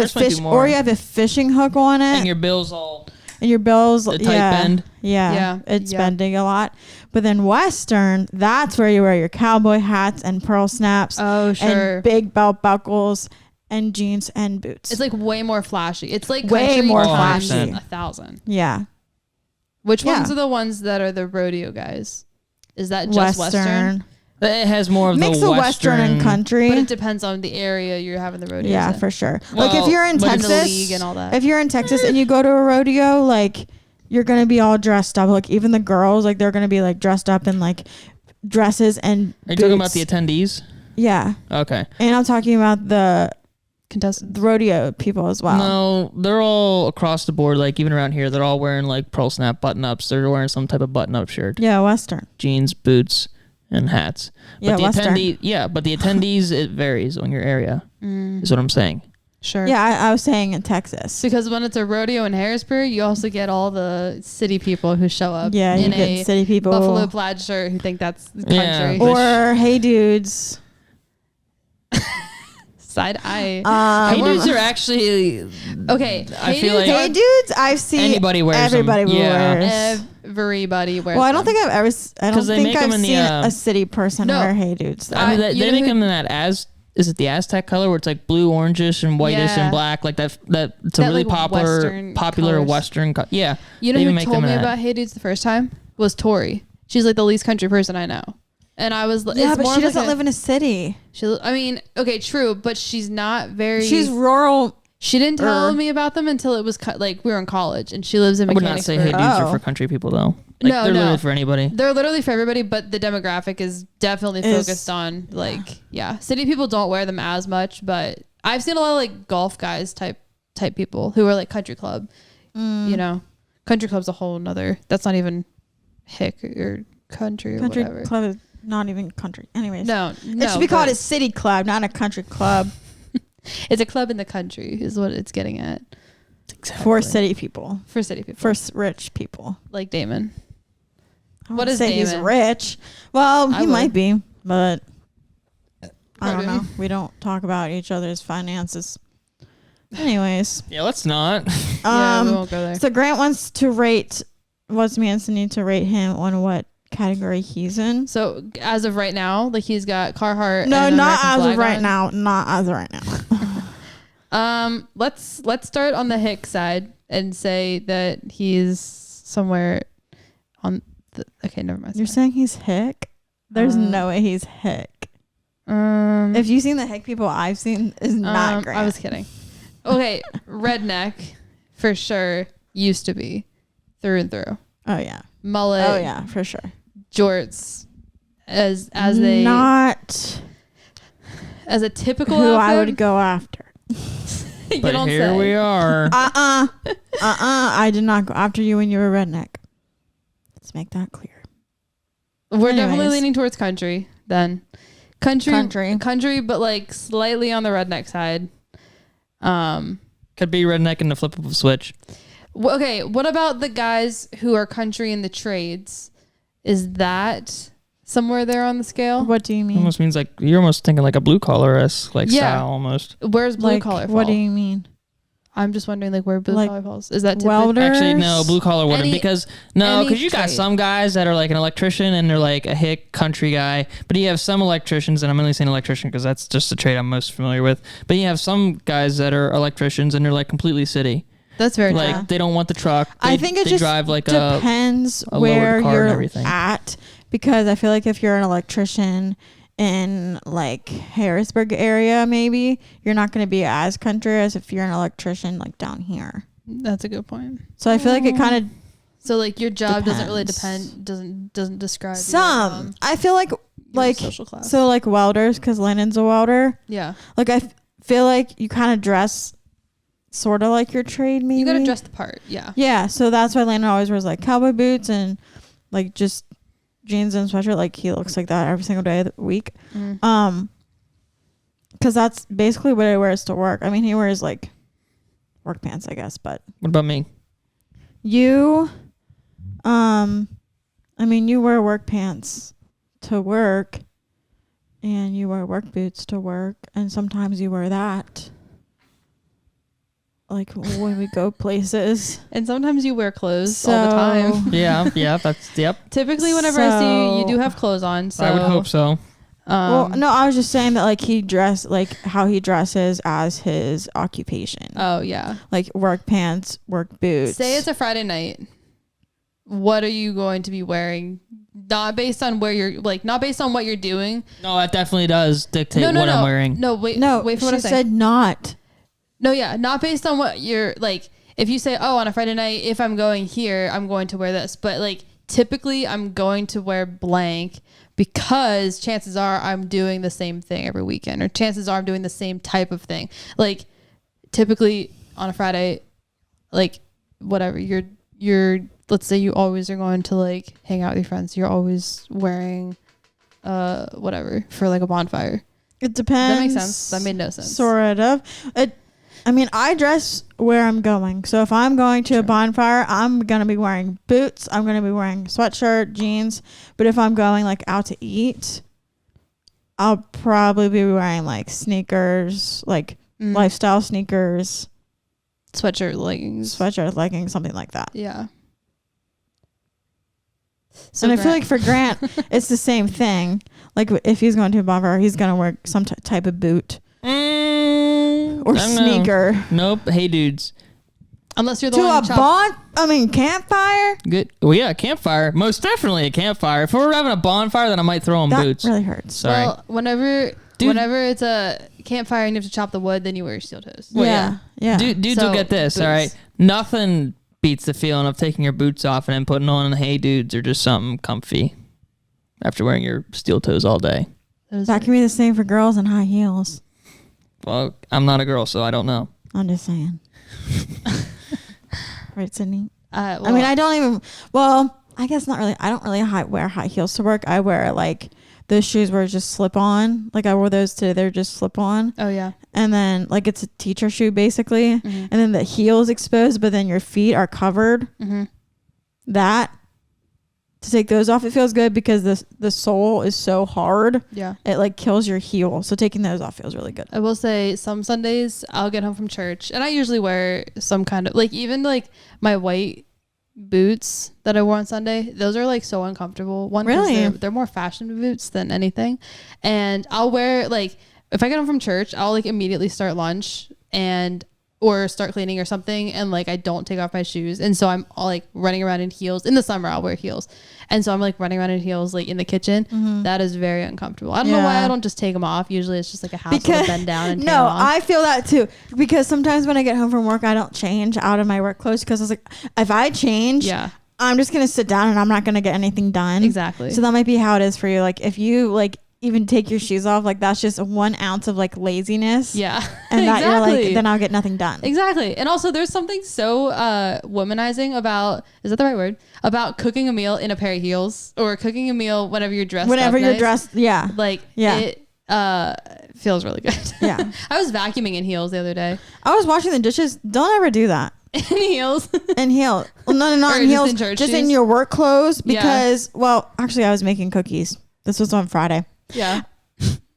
Speaker 2: a fishing hook on it,
Speaker 3: and your bill's all
Speaker 2: the
Speaker 3: tight bend.
Speaker 2: Yeah, it's bending a lot. But then Western, that's where you wear your cowboy hats and pearl snaps.
Speaker 1: Oh, sure.
Speaker 2: And big belt buckles and jeans and boots.
Speaker 1: It's like way more flashy. It's like
Speaker 2: way more flashy.
Speaker 1: 1,000.
Speaker 2: Yeah.
Speaker 1: Which ones are the ones that are the rodeo guys? Is that just Western?
Speaker 3: It has more of
Speaker 2: mix
Speaker 3: the
Speaker 2: of Western and country.
Speaker 1: But it depends on the area you're having the rodeo.
Speaker 2: Yeah, for sure. Well, like if you're in Texas,
Speaker 1: the league and all that.
Speaker 2: If you're in Texas and you go to a rodeo, like you're gonna be all dressed up. Like even the girls, like they're gonna be like dressed up in like dresses and
Speaker 3: Are you talking about the attendees?
Speaker 2: Yeah.
Speaker 3: Okay.
Speaker 2: And I'm talking about the
Speaker 1: contestants,
Speaker 2: the rodeo people as well.
Speaker 3: No, they're all across the board. Like even around here, they're all wearing like pearl snap button ups. They're wearing some type of button up shirt.
Speaker 2: Yeah, Western.
Speaker 3: Jeans, boots, and hats.
Speaker 2: Yeah,
Speaker 3: but
Speaker 2: Western.
Speaker 3: But the attendees, it varies on your area. Is what I'm saying.
Speaker 1: Sure.
Speaker 2: Yeah, I was saying in Texas.
Speaker 1: Because when it's a rodeo in Harrisburg, you also get all the city people who show up.
Speaker 2: Yeah,
Speaker 1: in
Speaker 2: you get city people.
Speaker 1: Buffalo plaid shirt who think that's the country.
Speaker 3: Yeah,
Speaker 2: or hey dudes.
Speaker 1: Side eye.
Speaker 3: Hey dudes are actually
Speaker 1: okay.
Speaker 3: I feel like
Speaker 2: hey dudes, I've seen
Speaker 3: anybody wears
Speaker 2: everybody
Speaker 3: them.
Speaker 2: wears.
Speaker 1: Everybody wears.
Speaker 2: Well, I don't think I've ever. I don't think I've seen
Speaker 3: the,
Speaker 2: a city person wear hey dudes. Though.
Speaker 3: I mean, they make them in that is it the Aztec color where it's like blue, orangish, and whitish and black, like that. It's a really
Speaker 1: like
Speaker 3: popular Western.
Speaker 1: Yeah. You know who told me about hey dudes the first time was Tori. She's like the least country person I know. And I was
Speaker 2: yeah, but she doesn't live in a city.
Speaker 1: I mean, okay, true, but she's not very.
Speaker 2: She's rural.
Speaker 1: She didn't tell me about them until it was like we were in college, and she lives in Mechanicsburg.
Speaker 3: I would not say hey dudes are for country people though. Like, they're literally for anybody.
Speaker 1: They're literally for everybody, but the demographic is definitely focused on like city people don't wear them as much, but I've seen a lot of like golf guys type people who are like country club. You know, country club's a whole nother. That's not even hick or country or whatever.
Speaker 2: Club is not even country. Anyways,
Speaker 1: no,
Speaker 2: it should be called a city club, not a country club.
Speaker 1: It's a club in the country, is what it's getting at.
Speaker 3: Exactly.
Speaker 2: For city people.
Speaker 1: For city people.
Speaker 2: For rich people.
Speaker 1: Like Damon.
Speaker 2: What is Damon? He's rich. Well, he might be, but I don't know. We don't talk about each other's finances. Anyways.
Speaker 3: Yeah, let's not.
Speaker 1: We won't go there.
Speaker 2: So Grant wants Manson need to rate him on what category he's in.
Speaker 1: So as of right now, like he's got Carhartt.
Speaker 2: No,
Speaker 1: and
Speaker 2: not
Speaker 1: American
Speaker 2: as of
Speaker 1: flag
Speaker 2: right
Speaker 1: on.
Speaker 2: now. Not as of right now.
Speaker 1: Let's start on the Hick side and say that he's somewhere on the. Okay, never mind.
Speaker 2: You're saying he's Hick? There's no way he's Hick. If you've seen the Hick people I've seen, is not great.
Speaker 1: I was kidding. Okay, redneck for sure used to be through and through.
Speaker 2: Oh yeah.
Speaker 1: Mullet.
Speaker 2: Oh yeah, for sure.
Speaker 1: Jorts as a typical
Speaker 2: who
Speaker 1: outfit.
Speaker 2: I would go after.
Speaker 1: You
Speaker 3: but
Speaker 1: don't
Speaker 3: here
Speaker 1: say.
Speaker 3: we are.
Speaker 2: I did not go after you when you were a redneck. Let's make that clear.
Speaker 1: We're definitely leaning towards country then. Country, but like slightly on the redneck side.
Speaker 3: Could be redneck in the flip of a switch.
Speaker 1: Okay, what about the guys who are country in the trades? Is that somewhere there on the scale?
Speaker 2: What do you mean?
Speaker 3: Almost means like you're almost thinking like a blue collar-esque like style almost.
Speaker 1: Where's blue collar fall?
Speaker 2: What do you mean?
Speaker 1: I'm just wondering like where blue collar falls. Is that
Speaker 2: welders?
Speaker 3: Actually, no, blue collar wouldn't because you got some guys that are like an electrician and they're like a hick country guy, but you have some electricians, and I'm only saying electrician because that's just the trade I'm most familiar with. But you have some guys that are electricians and they're like completely city.
Speaker 1: That's very
Speaker 3: like they don't want the truck.
Speaker 2: I think it just
Speaker 3: drive like
Speaker 2: depends where you're at, because I feel like if you're an electrician in like Harrisburg area, maybe you're not going to be as country as if you're an electrician like down here.
Speaker 1: That's a good point.
Speaker 2: So I feel like it kind of
Speaker 1: like your job doesn't really doesn't describe
Speaker 2: some. I feel like
Speaker 1: social class.
Speaker 2: So like welders, because Landon's a welder.
Speaker 1: Yeah.
Speaker 2: Like I feel like you kind of dress sort of like your trade, maybe.
Speaker 1: You gotta dress the part, yeah.
Speaker 2: Yeah, so that's why Landon always wears like cowboy boots and like just jeans and sweatshirt. Like he looks like that every single day of the week. Because that's basically what he wears to work. I mean, he wears like work pants, I guess. But
Speaker 3: what about me?
Speaker 2: You I mean, you wear work pants to work, and you wear work boots to work, and sometimes you wear that. Like when we go places.
Speaker 1: And sometimes you wear clothes all the time.
Speaker 3: Yeah, that's, yep.
Speaker 1: Typically, whenever I see you do have clothes on. So
Speaker 3: I would hope so.
Speaker 2: Well, no, I was just saying that like how he dresses as his occupation.
Speaker 1: Oh, yeah.
Speaker 2: Like work pants, work boots.
Speaker 1: Say it's a Friday night. What are you going to be wearing? Not based on where you're not based on what you're doing.
Speaker 3: No, that definitely does dictate what I'm wearing.
Speaker 1: No, wait for what I
Speaker 2: said. Not.
Speaker 1: No, yeah, not based on what you're like. If you say, oh, on a Friday night, if I'm going here, I'm going to wear this. But like typically I'm going to wear blank because chances are I'm doing the same thing every weekend, or chances are I'm doing the same type of thing. Like typically on a Friday, like whatever, you're let's say you always are going to like hang out with your friends. You're always wearing whatever for like a bonfire.
Speaker 2: It depends.
Speaker 1: That makes sense. That made no sense.
Speaker 2: Sort of. I dress where I'm going. So if I'm going to a bonfire, I'm going to be wearing boots. I'm going to be wearing sweatshirt, jeans. But if I'm going like out to eat, I'll probably be wearing like sneakers, like lifestyle sneakers.
Speaker 1: Sweatshirt, leggings,
Speaker 2: something like that.
Speaker 1: Yeah. So
Speaker 2: and I feel like for Grant, it's the same thing. Like if he's going to a bonfire, he's going to wear some type of boot or sneaker.
Speaker 3: Nope. Hey, dudes.
Speaker 1: Unless you're the
Speaker 2: to
Speaker 1: one
Speaker 2: a campfire.
Speaker 3: Good. Well, yeah, campfire. Most definitely a campfire. If we're having a bonfire, then I might throw on boots.
Speaker 2: That really hurts.
Speaker 3: Sorry.
Speaker 1: Well, whenever it's a campfire and you have to chop the wood, then you wear steel toes.
Speaker 2: Well, yeah.
Speaker 3: Dudes
Speaker 1: So,
Speaker 3: will get this.
Speaker 1: boots.
Speaker 3: All right. Nothing beats the feeling of taking your boots off and then putting on hey dudes or just something comfy after wearing your steel toes all day.
Speaker 2: That can be the same for girls in high heels.
Speaker 3: Well, I'm not a girl, so I don't know.
Speaker 2: I'm just saying. Right, Sydney?
Speaker 1: Well,
Speaker 2: I mean, I don't even... Well, I guess not really. I don't really wear high heels to work. I wear, like, those shoes where it's just slip-on. Like, I wore those today. They're just slip-on.
Speaker 1: Oh, yeah.
Speaker 2: And then, like, it's a teacher shoe, basically. Mm-hmm. And then the heel is exposed, but then your feet are covered. Mm-hmm. To take those off, it feels good because the sole is so hard. Yeah. It, like, kills your heel. So taking those off feels really good.
Speaker 1: I will say some Sundays I'll get home from church, and I usually wear some kind of, like, even, like, my white boots that I wore on Sunday, those are, like, so uncomfortable.
Speaker 2: Really?
Speaker 1: They're more fashion boots than anything. And I'll wear, like, if I get home from church, I'll, like, immediately start lunch or start cleaning or something, and like I don't take off my shoes, and so I'm all like running around in heels. In the summer I'll wear heels, and so I'm like running around in heels like in the kitchen. Mm-hmm. That is very uncomfortable. I don't know why I don't just take them off. Usually it's just like a hassle to bend down and take them off.
Speaker 2: I feel that too, because sometimes when I get home from work I don't change out of my work clothes, because I was like, if I change, I'm just gonna sit down and I'm not gonna get anything done.
Speaker 1: Exactly.
Speaker 2: So that might be how it is for you. Like if you like even take your shoes off, like that's just 1 ounce of like laziness.
Speaker 1: Yeah.
Speaker 2: And that you're like, then I'll get nothing done.
Speaker 1: Exactly. And also there's something so womanizing about, is that the right word? About cooking a meal in a pair of heels, or cooking a meal whenever you're dressed
Speaker 2: Whenever
Speaker 1: up
Speaker 2: you're
Speaker 1: nice.
Speaker 2: dressed, yeah.
Speaker 1: Like it feels really good.
Speaker 2: Yeah.
Speaker 1: I was vacuuming in heels the other day.
Speaker 2: I was washing the dishes. Don't ever do that.
Speaker 1: In heels.
Speaker 2: In heels. Well, no, not in heels.
Speaker 1: In church
Speaker 2: just
Speaker 1: shoes?
Speaker 2: in your work clothes, because well, actually I was making cookies. This was on Friday.
Speaker 1: Yeah.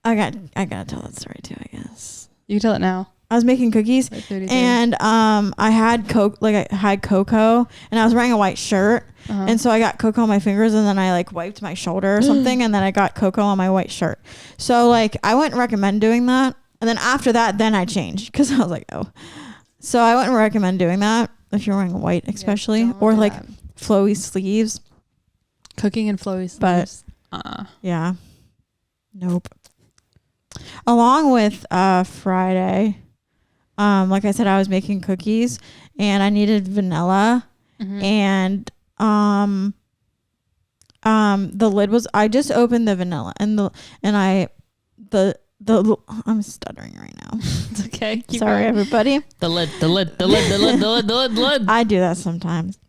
Speaker 2: I gotta tell that story too, I guess.
Speaker 1: You can tell it now.
Speaker 2: I was making cookies, and I had cocoa, and I was wearing a white shirt, and so I got cocoa on my fingers, and then I like wiped my shoulder or something, and then I got cocoa on my white shirt. So like I wouldn't recommend doing that. And then after that, then I changed, because I was like, oh. So I wouldn't recommend doing that if you're wearing white, especially, or like flowy sleeves.
Speaker 1: Cooking in flowy sleeves.
Speaker 2: But yeah, nope. Along with Friday, like I said, I was making cookies, and I needed vanilla, and the lid was, I just opened the vanilla, and I'm stuttering right now.
Speaker 1: It's okay.
Speaker 2: Sorry, everybody.
Speaker 3: The lid.
Speaker 2: I do that sometimes.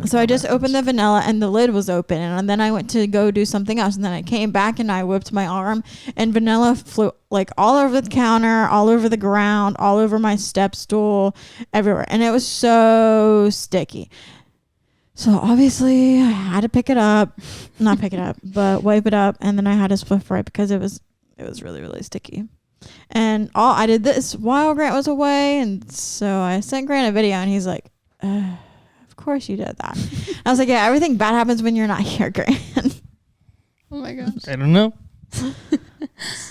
Speaker 2: So I just opened the vanilla, and the lid was open, and then I went to go do something else, and then I came back and I whipped my arm, and vanilla flew like all over the counter, all over the ground, all over my step stool, everywhere, and it was so sticky. So obviously I had to pick it up, not pick it up, but wipe it up, and then I had to Swift right because it was really, really sticky. And I did this while Grant was away, and so I sent Grant a video, and he's like, "Of course you did that." I was like, "Yeah, everything bad happens when you're not here, Grant."
Speaker 1: Oh my gosh.
Speaker 3: I don't know.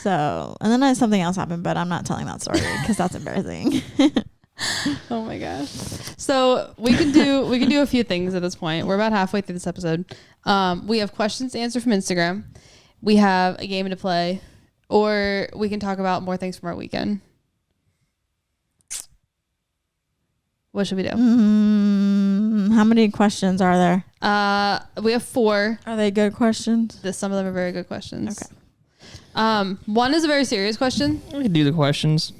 Speaker 2: So, and then something else happened, but I'm not telling that story because that's embarrassing.
Speaker 1: Oh my gosh. So we can do a few things at this point. We're about halfway through this episode. We have questions to answer from Instagram. We have a game to play, or we can talk about more things from our weekend. What should we do?
Speaker 2: How many questions are there?
Speaker 1: We have 4.
Speaker 2: Are they good questions?
Speaker 1: Some of them are very good questions.
Speaker 2: Okay.
Speaker 1: One is a very serious question.
Speaker 3: We can do the questions.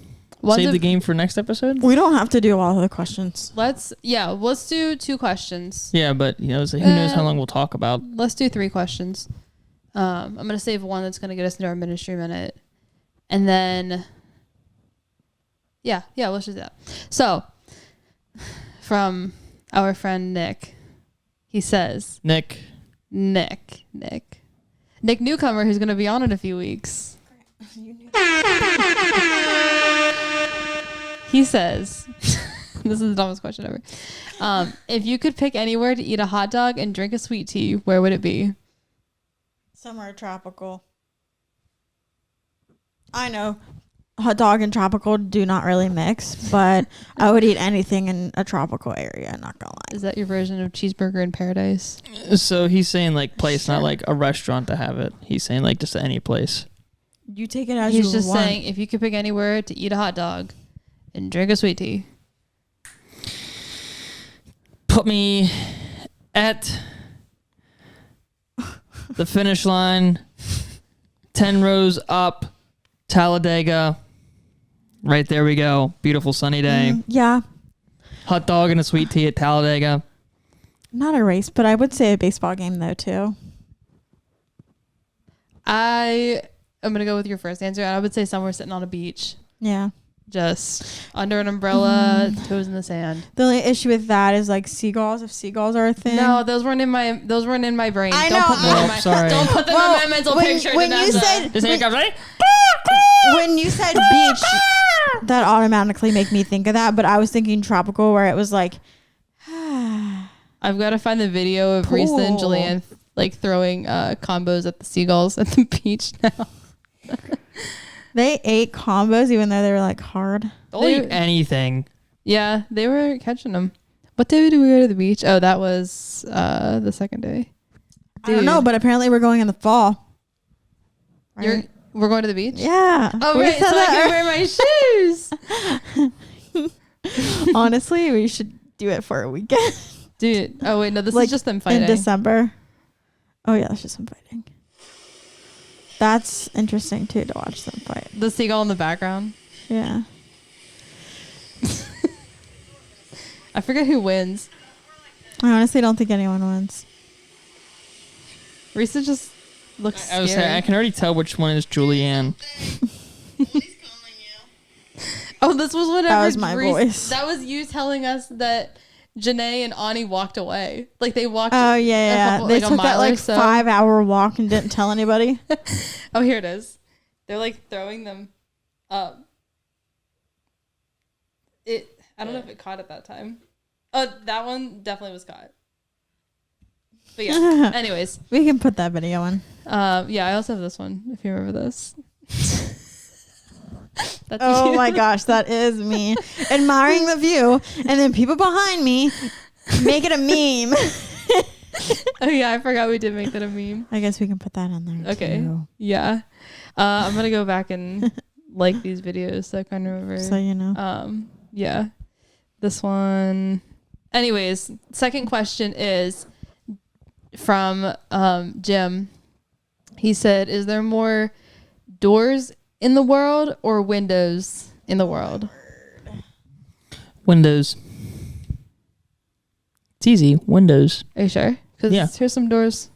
Speaker 1: One's
Speaker 3: Save the game for next episode.
Speaker 2: We don't have to do all of the questions.
Speaker 1: Let's do 2 questions.
Speaker 3: Yeah, but who knows how long we'll talk about.
Speaker 1: Let's do 3 questions. I'm gonna save one that's gonna get us into our ministry minute, and then let's just do that. So, from our friend Nick, he says, Nick Newcomer, who's gonna be on in a few weeks. He says, this is the dumbest question ever. If you could pick anywhere to eat a hot dog and drink a sweet tea, where would it be?
Speaker 2: Somewhere tropical. I know hot dog and tropical do not really mix, but I would eat anything in a tropical area, not gonna lie.
Speaker 1: Is that your version of cheeseburger in paradise?
Speaker 3: So he's saying like place, not like a restaurant to have it. He's saying like just any place.
Speaker 2: You take it as
Speaker 1: He's
Speaker 2: you
Speaker 1: just
Speaker 2: want.
Speaker 1: saying if you could pick anywhere to eat a hot dog and drink a sweet tea.
Speaker 3: Put me at the finish line, 10 rows up, Talladega. Right there we go. Beautiful sunny day.
Speaker 2: Yeah.
Speaker 3: Hot dog and a sweet tea at Talladega.
Speaker 2: Not a race, but I would say a baseball game though too.
Speaker 1: I'm going to go with your first answer. I would say somewhere sitting on a beach.
Speaker 2: Yeah.
Speaker 1: Just under an umbrella, toes in the sand.
Speaker 2: The only issue with that is like seagulls. If seagulls are a thing.
Speaker 1: No, those weren't in my brain.
Speaker 2: I
Speaker 1: Don't
Speaker 2: know.
Speaker 1: put them in my,
Speaker 3: Sorry.
Speaker 1: Don't put them in my mental picture.
Speaker 2: When you said when you said beach, that automatically make me think of that. But I was thinking tropical, where it was like.
Speaker 1: I've got to find the video of Risa and Julianne like throwing combos at the seagulls at the beach now.
Speaker 2: They ate combos even though they were like hard.
Speaker 3: They'll eat anything.
Speaker 1: Yeah, they were catching them. What day did we go to the beach? Oh, that was the second day.
Speaker 2: I don't know, but apparently we're going in the fall. Right?
Speaker 1: We're going to the beach?
Speaker 2: Yeah.
Speaker 1: Oh,
Speaker 2: We
Speaker 1: right. So
Speaker 2: said
Speaker 1: I can wear my shoes.
Speaker 2: Honestly, we should do it for a weekend.
Speaker 1: Dude. Oh, wait. No, this
Speaker 2: Like,
Speaker 1: is just them fighting.
Speaker 2: in December. Oh, yeah, that's just them fighting. That's interesting, too, to watch them fight.
Speaker 1: The seagull in the background.
Speaker 2: Yeah.
Speaker 1: I forget who wins.
Speaker 2: I honestly don't think anyone wins.
Speaker 1: Risa just looks
Speaker 3: I was
Speaker 1: scary.
Speaker 3: saying, I can already tell which one is Julianne.
Speaker 1: Oh, this was whenever
Speaker 2: That was my voice.
Speaker 1: That was you telling us that Janae and Ani walked away. Like they walked.
Speaker 2: Oh, yeah. They
Speaker 1: like a
Speaker 2: took that
Speaker 1: mile or
Speaker 2: like
Speaker 1: so.
Speaker 2: 5-hour walk and didn't tell anybody.
Speaker 1: Oh, here it is. They're like throwing them up. I don't know if it caught at that time. Oh, that one definitely was caught. But yeah. Anyways,
Speaker 2: We can put that video in.
Speaker 1: yeah. I also have this one. If you remember this. That's
Speaker 2: Oh
Speaker 1: you.
Speaker 2: my gosh, that is me admiring the view, and then people behind me make it a meme.
Speaker 1: Oh yeah, I forgot we did make that a meme.
Speaker 2: I guess we can put that in there.
Speaker 1: Okay.
Speaker 2: too.
Speaker 1: Yeah. I'm gonna go back and like these videos so I can remember.
Speaker 2: So you know.
Speaker 1: Yeah. This one. Anyways, second question is from Jim. He said, "Is there more doors in the world or windows in the world?"
Speaker 3: Windows. It's easy. Windows.
Speaker 1: Are you sure? Because
Speaker 3: Yeah.
Speaker 1: here's some doors.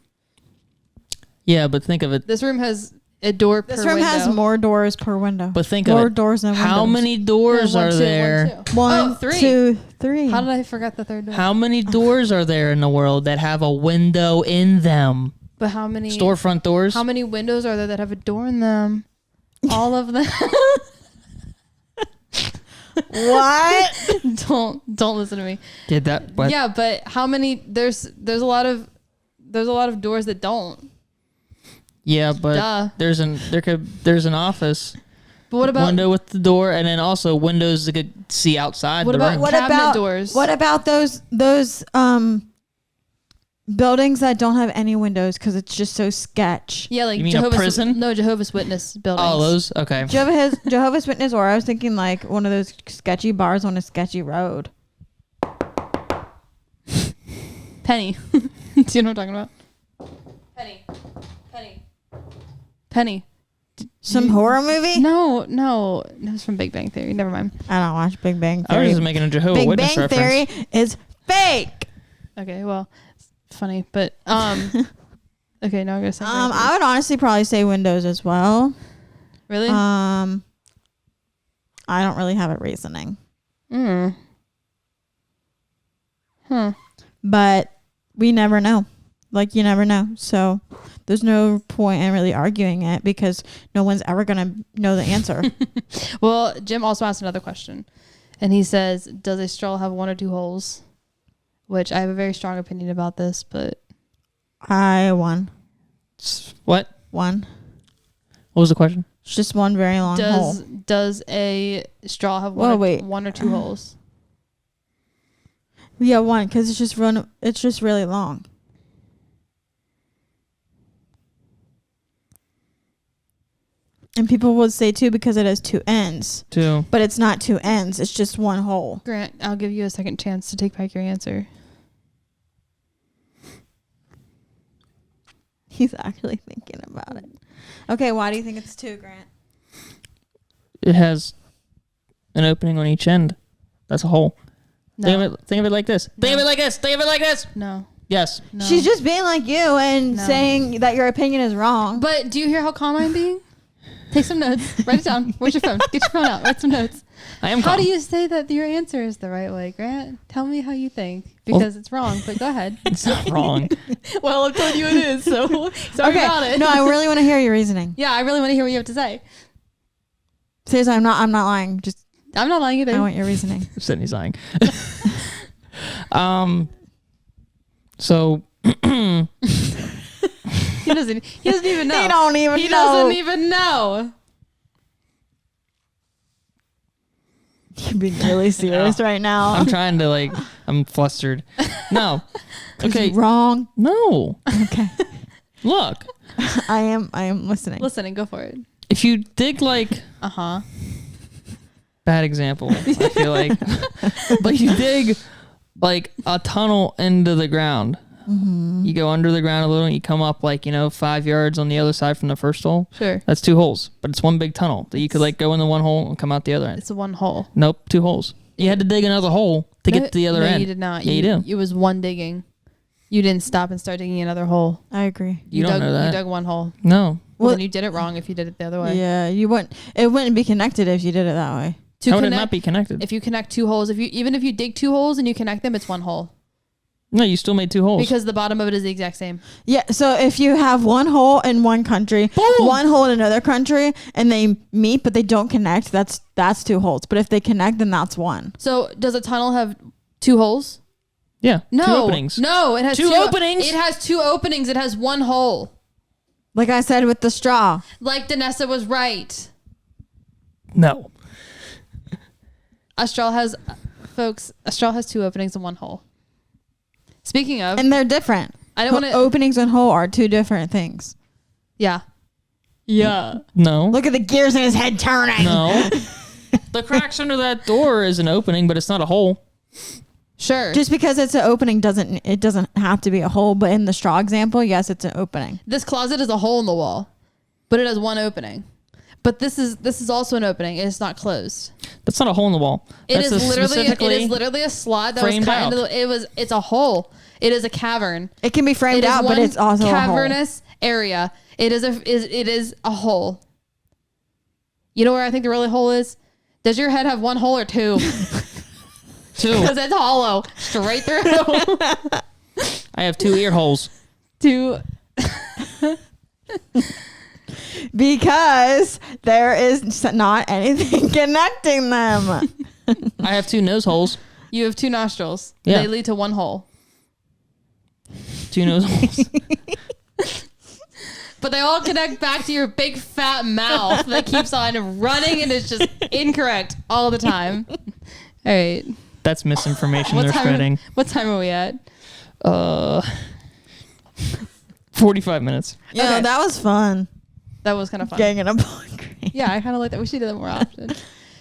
Speaker 3: Yeah, but think of it.
Speaker 1: This room has a door per
Speaker 2: This room
Speaker 1: window.
Speaker 2: has more doors per window.
Speaker 3: But think
Speaker 2: more
Speaker 3: of it.
Speaker 2: doors than windows.
Speaker 3: How many doors
Speaker 1: Yeah,
Speaker 3: are
Speaker 1: one, two,
Speaker 3: there?
Speaker 1: one, two.
Speaker 2: One,
Speaker 1: Oh, three.
Speaker 2: 2, 3.
Speaker 1: How did I forget the third door?
Speaker 3: How many doors are there in the world that have a window in them?
Speaker 1: But how many
Speaker 3: Storefront doors?
Speaker 1: How many windows are there that have a door in them? All of them.
Speaker 2: What?
Speaker 1: Don't listen to me.
Speaker 3: Did that? But
Speaker 1: Yeah, but how many? There's a lot of doors that don't.
Speaker 3: yeah, but
Speaker 1: Duh.
Speaker 3: there's an office
Speaker 1: But what about
Speaker 3: window with the door, and then also windows that could see outside
Speaker 1: What
Speaker 3: the
Speaker 1: about
Speaker 3: room.
Speaker 1: what- Cabinet doors?
Speaker 2: What about those buildings that don't have any windows because it's just so sketch?
Speaker 1: yeah, like
Speaker 3: You mean a prison?
Speaker 1: No, Jehovah's Witness buildings.
Speaker 3: Oh, those? Okay.
Speaker 2: Jehovah's Witness, or I was thinking like one of those sketchy bars on a sketchy road.
Speaker 1: Penny. Do you know what I'm talking about? Penny.
Speaker 2: Some horror movie?
Speaker 1: No, it's from Big Bang Theory. Never mind.
Speaker 2: I don't watch Big Bang
Speaker 3: I was
Speaker 2: Theory.
Speaker 3: just making a Jehovah's
Speaker 2: Big
Speaker 3: Witness
Speaker 2: Bang
Speaker 3: reference.
Speaker 2: Theory is fake.
Speaker 1: Okay, well, it's funny, but okay, now I'm gonna say.
Speaker 2: I would honestly probably say Windows as well.
Speaker 1: Really?
Speaker 2: I don't really have a reasoning, but we never know. Like, you never know. So there's no point in really arguing it because no one's ever gonna know the answer.
Speaker 1: Well, Jim also asked another question, and he says, "Does a straw have one or two holes?" Which I have a very strong opinion about this, but
Speaker 2: I won.
Speaker 3: What?
Speaker 2: One.
Speaker 3: What was the question?
Speaker 2: It's just one very long hole.
Speaker 1: does a straw have
Speaker 2: Whoa, wait.
Speaker 1: one or two holes?
Speaker 2: Yeah, one, because it's just really long. And people would say two because it has two ends.
Speaker 3: Two.
Speaker 2: But it's not two ends. It's just one hole.
Speaker 1: Grant, I'll give you a second chance to take back your answer.
Speaker 2: He's actually thinking about it. Okay, why do you think it's two, Grant?
Speaker 3: It has an opening on each end. That's a hole.
Speaker 1: No,
Speaker 3: Think of it like this. Think of it like this. Think of it like this.
Speaker 1: no,
Speaker 3: Yes.
Speaker 1: no.
Speaker 2: She's just being like you and
Speaker 1: No.
Speaker 2: saying that your opinion is wrong.
Speaker 1: But do you hear how calm I'm being? Take some notes. Write it down. Where's your phone? Get your phone out. Write some notes.
Speaker 3: I am
Speaker 1: How
Speaker 3: calm.
Speaker 1: do you say that your answer is the right way, Grant? Tell me how you think. Because it's wrong, but go ahead.
Speaker 3: It's not wrong.
Speaker 1: Well, I'm telling you it is, so sorry about it.
Speaker 2: No, I really want to hear your reasoning.
Speaker 1: Yeah, I really want to hear what you have to say.
Speaker 2: Seriously, I'm not lying. Just
Speaker 1: I'm not lying either.
Speaker 2: I want your reasoning.
Speaker 3: Sydney's lying. So
Speaker 1: He doesn't even know.
Speaker 2: He don't even
Speaker 1: He
Speaker 2: know.
Speaker 1: doesn't even know.
Speaker 2: You're being really serious right now.
Speaker 3: I'm trying to I'm flustered. No. Okay.
Speaker 2: Wrong.
Speaker 3: No.
Speaker 2: Okay.
Speaker 3: Look.
Speaker 2: I am listening.
Speaker 1: Listen and go for it.
Speaker 3: If you dig bad example, I feel like, but you dig a tunnel into the ground.
Speaker 2: Mm-hmm.
Speaker 3: You go under the ground a little and you come up 5 yards on the other side from the first hole.
Speaker 1: Sure.
Speaker 3: That's two holes, but it's one big tunnel that you could go in the one hole and come out the other end.
Speaker 1: It's one hole.
Speaker 3: Nope, two holes. You had to dig another hole to get to the other
Speaker 1: no,
Speaker 3: end.
Speaker 1: you did not.
Speaker 3: Yeah, you do.
Speaker 1: It was one digging. You didn't stop and start digging another hole.
Speaker 2: I agree.
Speaker 3: You don't
Speaker 1: dug,
Speaker 3: know that.
Speaker 1: You dug one hole.
Speaker 3: No.
Speaker 1: Well, then you did it wrong if you did it the other way.
Speaker 2: Yeah, you wouldn't. It wouldn't be connected if you did it that way.
Speaker 1: To
Speaker 3: How would it
Speaker 1: connect,
Speaker 3: not be connected?
Speaker 1: if you connect two holes, even if you dig two holes and you connect them, it's one hole
Speaker 3: No, you still made two holes.
Speaker 1: because the bottom of it is the exact same.
Speaker 2: Yeah, so if you have one hole in one country, one hole in another country, and they meet but they don't connect, that's two holes. But if they connect, then that's one.
Speaker 1: So does a tunnel have two holes?
Speaker 3: yeah,
Speaker 1: No,
Speaker 3: two openings.
Speaker 1: No, it has
Speaker 3: Two openings?
Speaker 1: It has two openings. It has one hole.
Speaker 2: Like I said with the straw.
Speaker 1: Like Danessa was right.
Speaker 3: No.
Speaker 1: A straw has two openings and one hole. Speaking of,
Speaker 2: And they're different.
Speaker 1: I don't want to.
Speaker 2: Openings and hole are two different things.
Speaker 1: Yeah. Yeah.
Speaker 3: No.
Speaker 2: Look at the gears in his head turning.
Speaker 3: No. The cracks under that door is an opening, but it's not a hole.
Speaker 1: Sure.
Speaker 2: Just because it's an opening doesn't have to be a hole, but in the straw example, yes, it's an opening.
Speaker 1: This closet is a hole in the wall, but it has one opening. But this is also an opening. It's not closed.
Speaker 3: That's not a hole in the wall.
Speaker 1: It is literally a slot that was cut into it's a hole. It is a cavern.
Speaker 2: It can be framed out, but it's also a
Speaker 1: cavernous area. It is a hole. You know where I think the really hole is? Does your head have one hole or two?
Speaker 3: Two.
Speaker 1: Because it's hollow. Straight through.
Speaker 3: I have 2 ear holes.
Speaker 1: 2.
Speaker 2: Because there is not anything connecting them.
Speaker 3: I have 2 nose holes.
Speaker 1: You have 2 nostrils.
Speaker 3: Yeah.
Speaker 1: They lead to one hole.
Speaker 3: 2 nose holes.
Speaker 1: But they all connect back to your big fat mouth that keeps on running and is just incorrect all the time. All right.
Speaker 3: That's misinformation they're spreading.
Speaker 1: What time are we at?
Speaker 3: 45 minutes.
Speaker 2: Yeah,
Speaker 1: Okay.
Speaker 2: that was fun.
Speaker 1: That was kind of fun.
Speaker 2: Getting in a bowling green.
Speaker 1: Yeah, I kind of like that. We should do that more often.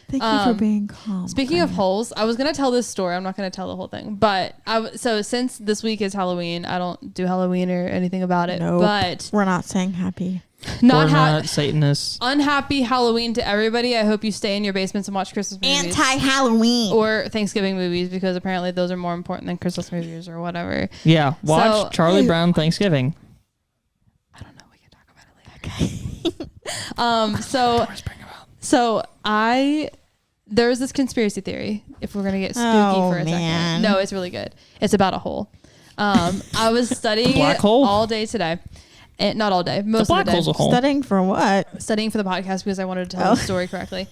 Speaker 2: Thank you for being calm.
Speaker 1: Speaking of holes, I was going to tell this story. I'm not going to tell the whole thing. But so since this week is Halloween, I don't do Halloween or anything about it.
Speaker 2: Nope.
Speaker 1: But
Speaker 2: we're not saying happy.
Speaker 3: Not Satanists.
Speaker 1: Unhappy Halloween to everybody. I hope you stay in your basements and watch Christmas movies.
Speaker 2: Anti-Halloween.
Speaker 1: Or Thanksgiving movies, because apparently those are more important than Christmas movies or whatever.
Speaker 3: Yeah. Watch Charlie Brown Thanksgiving.
Speaker 1: I don't know. We can talk about it later. So there's this conspiracy theory, if we're going to get spooky for a second. No, it's really good. It's about a hole. I was studying
Speaker 3: Black
Speaker 1: it
Speaker 3: hole?
Speaker 1: all day today. And not all day, most of the
Speaker 3: black
Speaker 1: day.
Speaker 3: hole's a hole.
Speaker 2: Studying for what?
Speaker 1: Studying for the podcast because I wanted to tell the story correctly.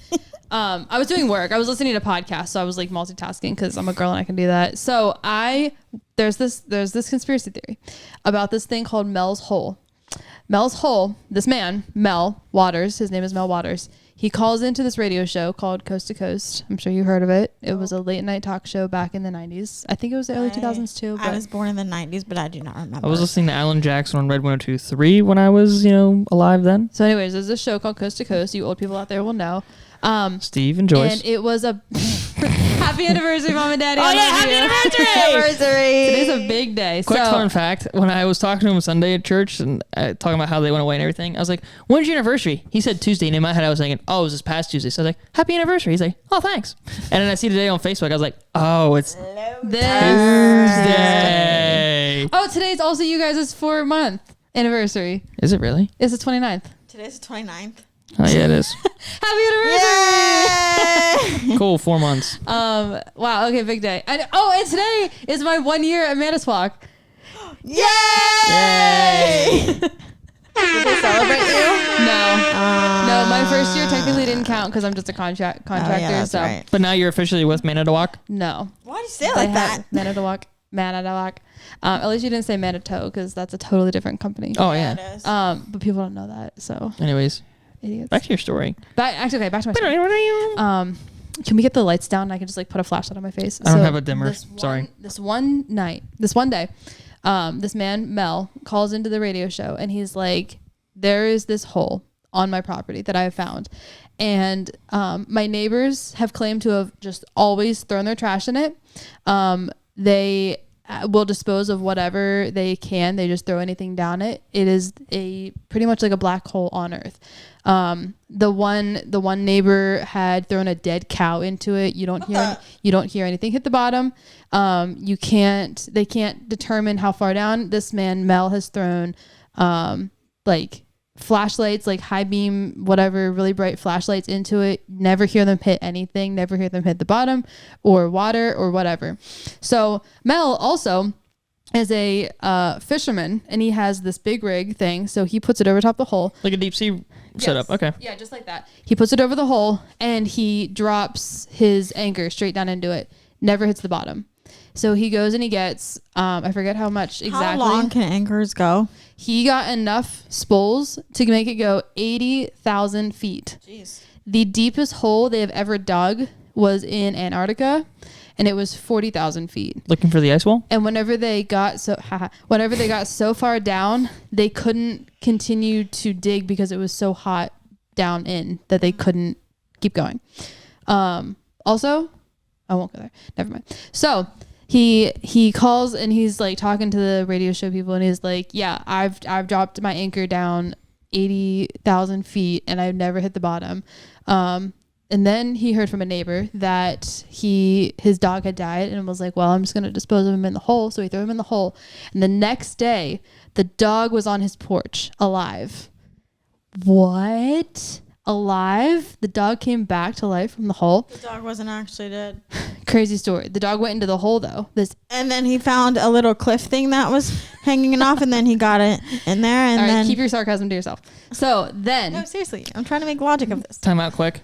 Speaker 1: I was doing work. I was listening to podcasts, so I was like multitasking because I'm a girl and I can do that. So there's this conspiracy theory about this thing called Mel's Hole. Mel's Hole, this man, Mel Waters, his name is Mel Waters. He calls into this radio show called Coast to Coast. I'm sure you heard of it. It was a late night talk show back in the 90s. I think it was the early 2000s too.
Speaker 2: I was born in the 90s, but I do not remember.
Speaker 3: I was listening to Alan Jackson on Red 102.3 when I was, alive then.
Speaker 1: So anyways, there's this show called Coast to Coast. You old people out there will know.
Speaker 3: Steve and Joyce.
Speaker 1: And it was a happy anniversary, Mom and Daddy.
Speaker 3: Oh, yeah, happy anniversary!
Speaker 1: Today's a big day.
Speaker 3: Quick fun fact, when I was talking to him Sunday at church and talking about how they went away and everything, I was like, when's your anniversary? He said Tuesday, and in my head I was thinking, oh, it was this past Tuesday. So I was like, happy anniversary. He's like, oh, thanks. And then I see today on Facebook, I was like, oh, it's Tuesday.
Speaker 1: Oh, today's also you guys' 4-month anniversary.
Speaker 3: Is it really?
Speaker 1: It's the 29th.
Speaker 2: Today's the 29th.
Speaker 3: Oh, yeah, it is.
Speaker 1: Happy anniversary!
Speaker 3: Cool, 4 months.
Speaker 1: Wow, okay, big day. And today is my 1 year at Manitowoc.
Speaker 2: Yay!
Speaker 3: Yay!
Speaker 2: Did they celebrate you?
Speaker 1: No, my first year technically didn't count because I'm just a contractor.
Speaker 2: That's
Speaker 1: so
Speaker 2: right.
Speaker 3: But now you're officially with Manitowoc?
Speaker 1: no.
Speaker 2: Why do you say it like that?
Speaker 1: Manitowoc. At least you didn't say Manitou because that's a totally different company.
Speaker 3: Oh, yeah.
Speaker 2: It is.
Speaker 1: But people don't know that, so
Speaker 3: Anyways,
Speaker 1: idiots.
Speaker 3: back to your story.
Speaker 1: Back to my story. Can we get the lights down and I can just like put a flashlight on my face?
Speaker 3: I don't have a dimmer. Sorry.
Speaker 1: This one day, this man, Mel, calls into the radio show and he's like, there is this hole on my property that I have found. And my neighbors have claimed to have just always thrown their trash in it. They will dispose of whatever they can. They just throw anything down it. It is pretty much like a black hole on Earth. The one neighbor had thrown a dead cow into it. You don't hear anything hit the bottom. They can't determine how far down. This man Mel has thrown like flashlights, like high beam, whatever, really bright flashlights into it. Never hear them hit anything. Never hear them hit the bottom or water or whatever. So Mel also is a fisherman, and he has this big rig thing. So he puts it over top of the hole.
Speaker 3: Like a deep sea setup. Okay.
Speaker 1: Yeah, just like that. He puts it over the hole, and he drops his anchor straight down into it. Never hits the bottom. So he goes and he gets, I forget how much exactly.
Speaker 2: How long can anchors go?
Speaker 1: He got enough spoles to make it go 80,000 feet.
Speaker 2: Jeez.
Speaker 1: The deepest hole they have ever dug was in Antarctica, and it was 40,000 feet.
Speaker 3: Looking for the ice wall?
Speaker 1: And whenever they got so far down, they couldn't continue to dig because it was so hot down in that they couldn't keep going. Also, I won't go there. Never mind. So he calls and he's like talking to the radio show people, and he's like, yeah, I've dropped my anchor down 80,000 feet and I've never hit the bottom. And then he heard from a neighbor that his dog had died and was like, well, I'm just going to dispose of him in the hole. So he threw him in the hole. And the next day, the dog was on his porch alive. What? Alive? The dog came back to life from the hole?
Speaker 2: The dog wasn't actually dead.
Speaker 1: Crazy story. The dog went into the hole, though.
Speaker 2: And then he found a little cliff thing that was hanging off, and then he got it in there. And
Speaker 1: all right,
Speaker 2: then
Speaker 1: keep your sarcasm to yourself. So then...
Speaker 2: No, seriously. I'm trying to make logic of this.
Speaker 3: Time out quick.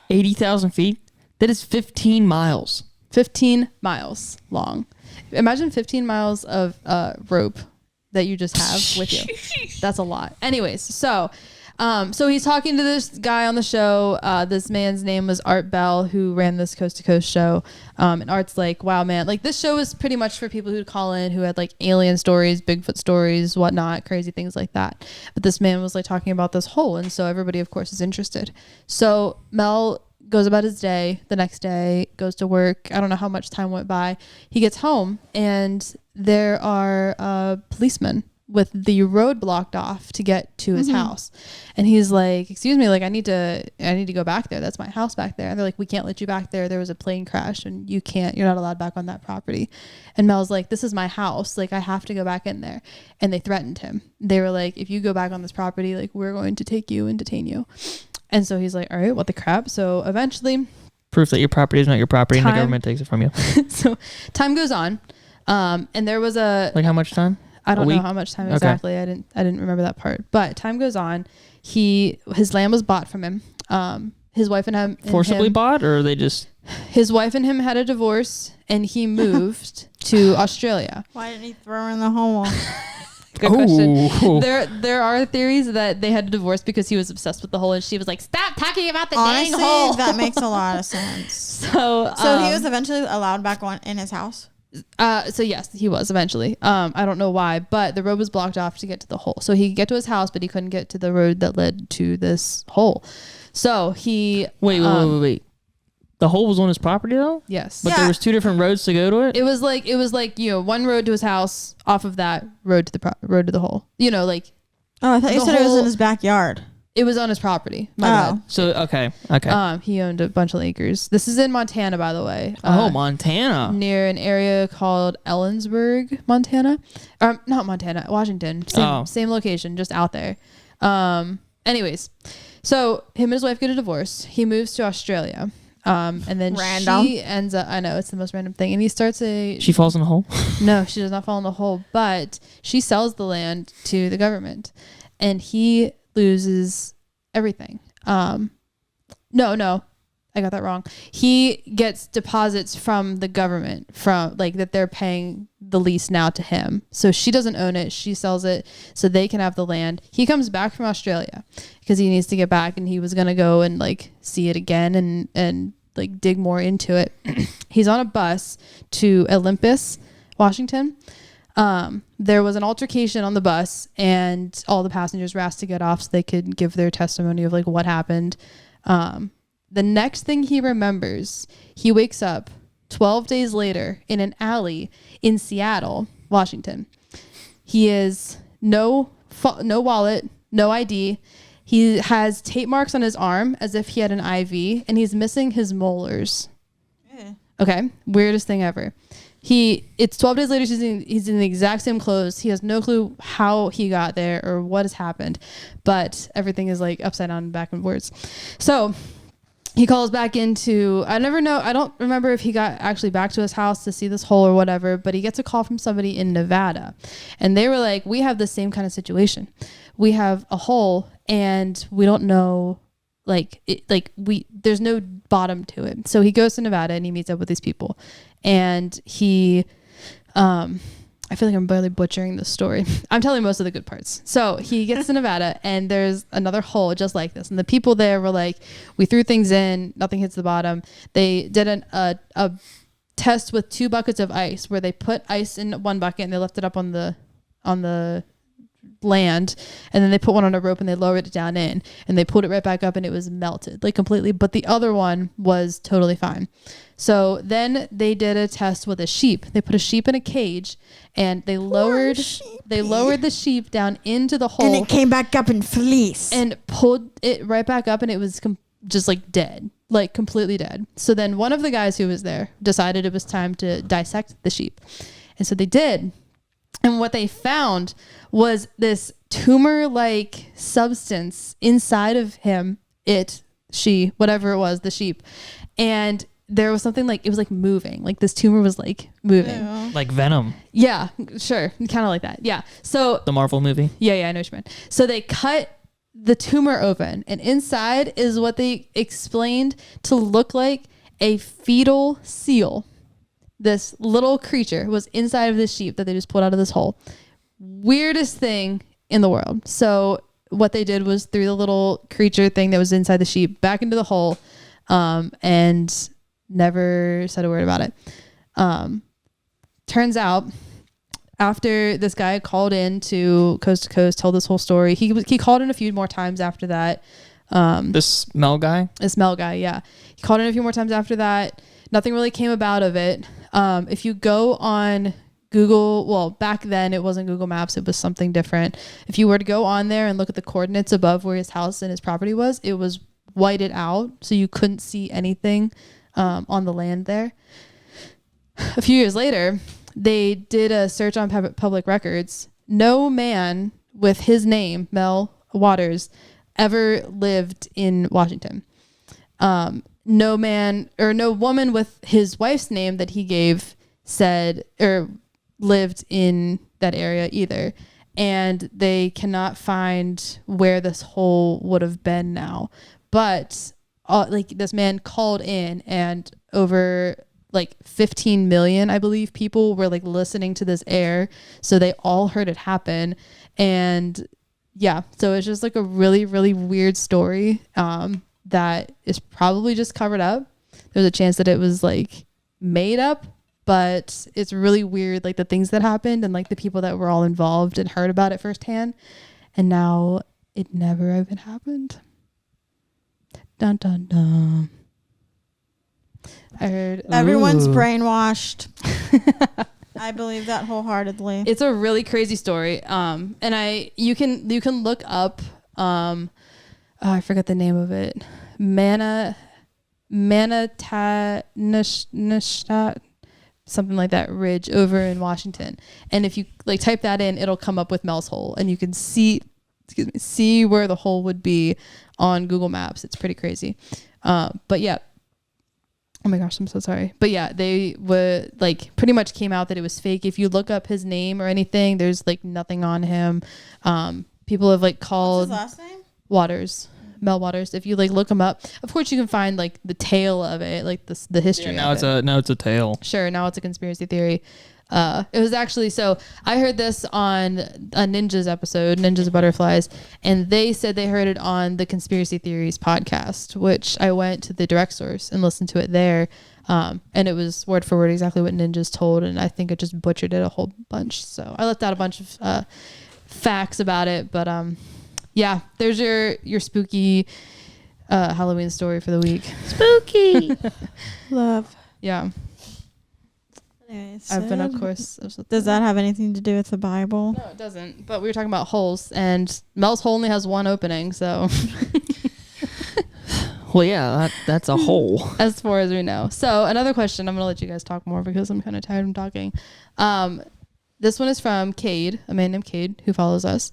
Speaker 3: 80,000 feet? That is 15 miles.
Speaker 1: 15 miles long. Imagine 15 miles of rope that you just have with you. That's a lot. Anyways, so he's talking to this guy on the show. This man's name was Art Bell, who ran this Coast to Coast show. And Art's like, wow, man, like this show is pretty much for people who'd call in who had like alien stories, Bigfoot stories, whatnot, crazy things like that. But this man was like talking about this hole. And so everybody, of course, is interested. So Mel goes about his day. The next day, goes to work. I don't know how much time went by. He gets home and there are policemen with the road blocked off to get to his house. And he's like, excuse me, like I need to go back there. That's my house back there. And they're like, we can't let you back there. There was a plane crash and you're not allowed back on that property. And Mel's like, this is my house. Like I have to go back in there. And they threatened him. They were like, if you go back on this property, like we're going to take you and detain you. And so he's like, all right, what the crap? So eventually...
Speaker 3: Proof that your property is not your property and the government takes it from you.
Speaker 1: So time goes on. And there was a...
Speaker 3: Like how much time?
Speaker 1: I don't know how much time exactly. Okay. I didn't remember that part. But time goes on. His land was bought from him. His wife and him...
Speaker 3: Forcibly bought, or they just...
Speaker 1: His wife and him had a divorce and he moved to Australia.
Speaker 2: Why didn't he throw her in the hole?
Speaker 1: Good question. There are theories that they had a divorce because he was obsessed with the hole and she was like, stop talking about the dang hole.
Speaker 2: That makes a lot of sense.
Speaker 1: So
Speaker 2: he was eventually allowed back in his house?
Speaker 1: So yes, he was eventually. I don't know why, but the road was blocked off to get to the hole. So he could get to his house, but he couldn't get to the road that led to this hole. So he...
Speaker 3: Wait. The hole was on his property though?
Speaker 1: Yes.
Speaker 3: But there was two different roads to go to it?
Speaker 1: It was like one road to his house, off of that road to the road to the hole. Like...
Speaker 2: Oh, I thought you said it was in his backyard.
Speaker 1: It was on his property. My bad.
Speaker 3: So, okay.
Speaker 1: He owned a bunch of acres. This is in Montana, by the way.
Speaker 3: Montana.
Speaker 1: Near an area called Ellensburg, Montana. Not Montana, Washington. Same location, just out there. Anyways, so him and his wife get a divorce. He moves to Australia. And then she ends up, I know, it's the most random thing. And he starts
Speaker 3: She falls in the hole?
Speaker 1: No, she does not fall in the hole, but she sells the land to the government. And he loses everything. No, I got that wrong. He gets deposits from the government that they're paying the lease now to him. So she doesn't own it. She sells it so they can have the land. He comes back from Australia because he needs to get back and he was going to go and see it again and dig more into it. He's on a bus to Olympus, Washington. There was an altercation on the bus and all the passengers were asked to get off so they could give their testimony of what happened. The next thing he remembers, he wakes up 12 days later in an alley in Seattle, Washington. He has no wallet, no ID. He has tape marks on his arm as if he had an IV, and he's missing his molars. Yeah. Okay, weirdest thing ever. It's 12 days later, he's in the exact same clothes. He has no clue how he got there or what has happened, but everything is upside down and backwards. So he calls back into, I don't remember if he got actually back to his house to see this hole or whatever, but he gets a call from somebody in Nevada. And they were like, we have the same kind of situation. We have a hole and we don't know, there's no bottom to it. So he goes to Nevada and he meets up with these people. And he, I feel like I'm barely butchering this story. I'm telling most of the good parts. So he gets to Nevada and there's another hole just like this. And the people there were like, we threw things in, nothing hits the bottom. They did a test with 2 buckets of ice where they put ice in one bucket and they left it up on the land, and then they put one on a rope and they lowered it down in, and they pulled it right back up and it was melted like completely, but the other one was totally fine. So then they did a test with a sheep. They put a sheep in a cage and they lowered the sheep down into the hole,
Speaker 2: and it came back up in fleece
Speaker 1: and pulled it right back up, and it was just like dead, like completely dead. So then one of the guys who was there decided it was time to dissect the sheep, and so they did. And what they found was this tumor-like substance inside of him, whatever it was, the sheep. And there was something like, it was like moving, like this tumor was like moving.
Speaker 2: Ew.
Speaker 3: Like Venom,
Speaker 1: Yeah, sure. Kind of like that. Yeah. So
Speaker 3: the Marvel movie.
Speaker 1: yeah, I know what you meant. So they cut the tumor open, and inside is what they explained to look like a fetal seal. This little creature was inside of this sheep that they just pulled out of this hole. Weirdest thing in the world. So what they did was threw the little creature thing that was inside the sheep back into the hole, and never said a word about it. Turns out, after this guy called in to Coast, told this whole story, he called in a few more times after that.
Speaker 3: This Mel guy?
Speaker 1: This Mel guy, yeah. He called in a few more times after that. Nothing really came about of it. If you go on Google, well, back then it wasn't Google Maps, it was something different. If you were to go on there and look at the coordinates above where his house and his property was, it was whited out, so you couldn't see anything on the land there. A few years later, they did a search on public records. No man with his name, Mel Waters, ever lived in Washington. No man or no woman with his wife's name that he gave said or lived in that area either. And they cannot find where this hole would have been now. But like this man called in, and over like 15 million, I believe, people were like listening to this air. So they all heard it happen. And yeah, so it's just like a really, really weird story. That is probably just covered up. There's a chance that it was like made up, but it's really weird, like the things that happened and like the people that were all involved and heard about it firsthand. And now it never even happened. Dun dun dun. I heard
Speaker 2: Everyone's
Speaker 3: Ooh.
Speaker 2: brainwashed. I believe that wholeheartedly.
Speaker 1: it's a really crazy story. And you can look up I forgot the name of it. Manatad, something like that ridge over in Washington. And if you like type that in, it'll come up with Mel's Hole, and you can see where the hole would be on Google Maps. It's pretty crazy. But yeah. Oh my gosh, I'm so sorry. But yeah, they would like pretty much came out that it was fake. If you look up his name or anything, there's like nothing on him. People have like called.
Speaker 2: What's his last name?
Speaker 1: Waters, Mel Waters. If you like look him up, of course you can find like the tale of it, like the history.
Speaker 3: Yeah,
Speaker 1: of it.
Speaker 3: now it's a tale.
Speaker 1: Sure, now it's a conspiracy theory. It was actually, so I heard this on a Ninjas episode, Ninjas Butterflies, and they said they heard it on the Conspiracy Theories podcast, which I went to the direct source and listened to it there. And it was word for word exactly what Ninjas told, and I think it just butchered it a whole bunch. So I left out a bunch of facts about it, but yeah, there's your spooky Halloween story for the week.
Speaker 2: Spooky. Love.
Speaker 1: Yeah.
Speaker 2: Anyways,
Speaker 1: I've been, of course.
Speaker 2: Does that have anything to do with the Bible?
Speaker 1: No, it doesn't. But we were talking about holes, and Mel's hole only has one opening, so.
Speaker 3: Well, yeah, that's a hole.
Speaker 1: As far as we know. So another question. I'm going to let you guys talk more because I'm kind of tired of talking. This one is from Cade, a man named Cade, who follows us.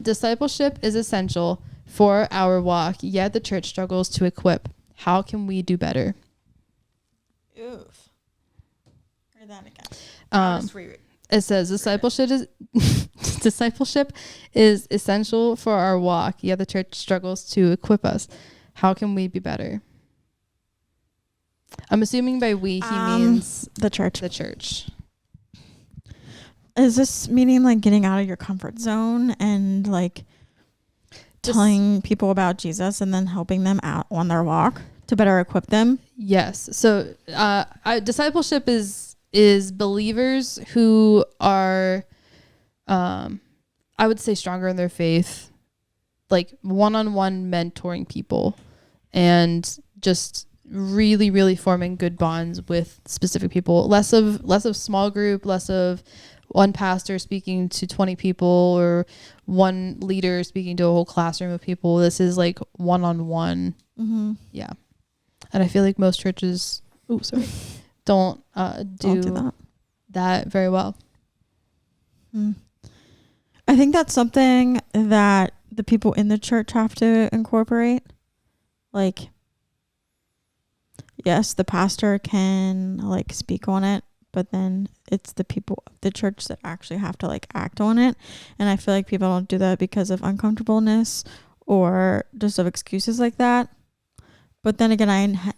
Speaker 1: Discipleship is essential for our walk, yet the church struggles to equip. How can we do better?
Speaker 2: Oof. Read that again.
Speaker 1: It says discipleship is essential for our walk, yet the church struggles to equip us. How can we be better? I'm assuming by we he means
Speaker 2: the church.
Speaker 1: the church.
Speaker 2: Is this meaning like getting out of your comfort zone and like telling people about Jesus and then helping them out on their walk to better equip them?
Speaker 1: Yes. So discipleship is believers who are I would say stronger in their faith, like one-on-one mentoring people and just really, really forming good bonds with specific people. Less of small group, less of one pastor speaking to 20 people or one leader speaking to a whole classroom of people. This is like one-on-one.
Speaker 2: Mm-hmm.
Speaker 1: Yeah. And I feel like most churches, don't do that very well.
Speaker 2: I think that's something that the people in the church have to incorporate. Like, yes, the pastor can like speak on it, but then it's the people of the church that actually have to like act on it. And I feel like people don't do that because of uncomfortableness or just of excuses like that. But then again, I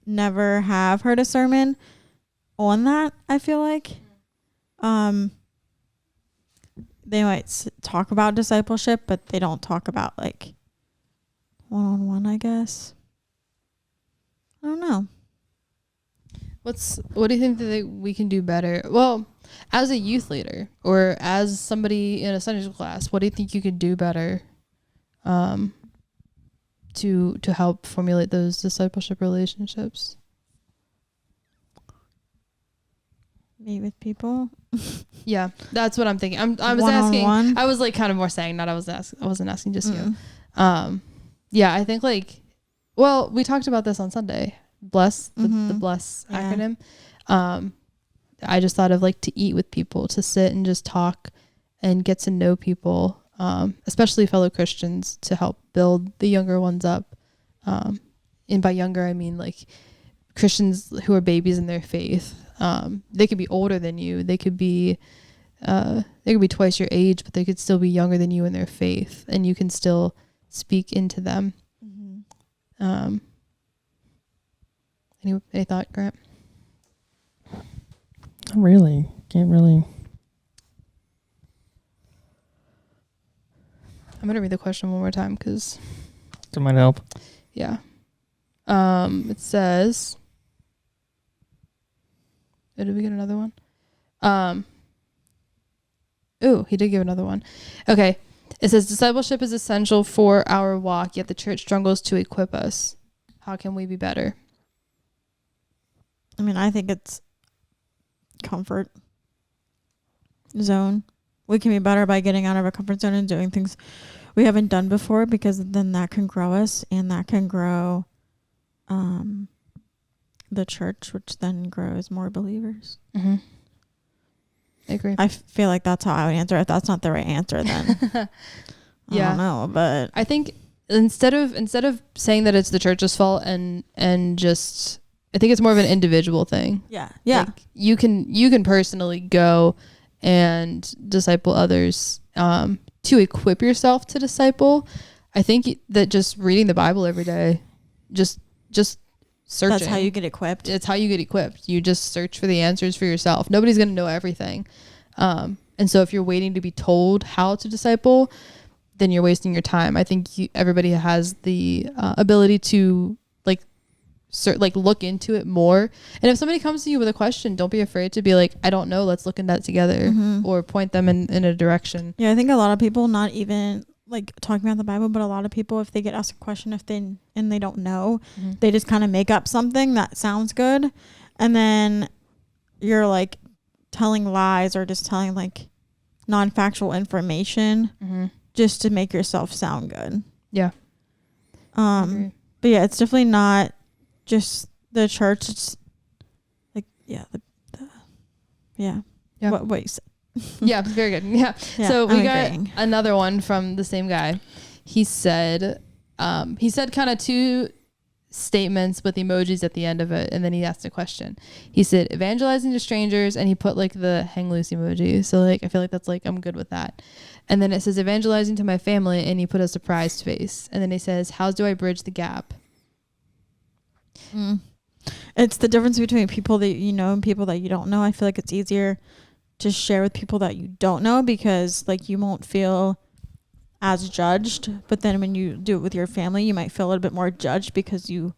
Speaker 2: never have heard a sermon on that. I feel like they might talk about discipleship, but they don't talk about like one-on-one, I guess. I don't know.
Speaker 1: What do you think that we can do better? Well, as a youth leader or as somebody in a Sunday school class, what do you think you could do better to help formulate those discipleship relationships?
Speaker 2: Meet with people.
Speaker 1: Yeah, that's what I'm thinking. I was
Speaker 2: One-on-one.
Speaker 1: asking. I was like kind of more saying, not I wasn't asking just you. Yeah, I think like, well, we talked about this on Sunday. Bless, the bless acronym. I just thought of like to eat with people, to sit and just talk and get to know people, especially fellow Christians, to help build the younger ones up. And by younger, I mean like Christians who are babies in their faith. They could be older than you. They could be twice your age, but they could still be younger than you in their faith, and you can still speak into them. Any thought, Grant?
Speaker 3: Really? Can't really.
Speaker 1: I'm going to read the question one more time because
Speaker 3: That might help.
Speaker 1: yeah. It says, oh, did we get another one? He did give another one. Okay. It says discipleship is essential for our walk, yet the church struggles to equip us. How can we be better?
Speaker 2: I mean, I think it's comfort zone. We can be better by getting out of our comfort zone and doing things we haven't done before, because then that can grow us and that can grow the church, which then grows more believers.
Speaker 1: I agree.
Speaker 2: I feel like that's how I would answer. If that's not the right answer, then I don't know. But
Speaker 1: I think instead of saying that it's the church's fault and just, I think it's more of an individual thing.
Speaker 2: Yeah.
Speaker 1: Like you can personally go and disciple others to equip yourself to disciple. I think that just reading the Bible every day, just searching.
Speaker 2: That's how you get equipped.
Speaker 1: It's how you get equipped. You just search for the answers for yourself. Nobody's going to know everything. And so if you're waiting to be told how to disciple, then you're wasting your time. I think everybody has the ability to look into it more. And if somebody comes to you with a question, don't be afraid to be like, I don't know, let's look into that together, or point them in a direction.
Speaker 2: Yeah, I think a lot of people, not even like talking about the Bible, but a lot of people, if they get asked a question, and they don't know, they just kind of make up something that sounds good. And then you're like telling lies or just telling like non-factual information just to make yourself sound good.
Speaker 1: Yeah.
Speaker 2: But yeah, it's definitely not just the church. It's like, what you said.
Speaker 1: Yeah, very good. Yeah. So we got another one from the same guy. He said kind of two statements with emojis at the end of it, and then he asked a question. He said evangelizing to strangers, and he put like the hang loose emoji. So like I feel like that's like, I'm good with that. And then it says evangelizing to my family, and he put a surprised face. And then he says, how do I bridge the gap?
Speaker 2: It's the difference between people that you know and people that you don't know. I feel like it's easier to share with people that you don't know, because like you won't feel as judged. But then when you do it with your family, you might feel a little bit more judged because you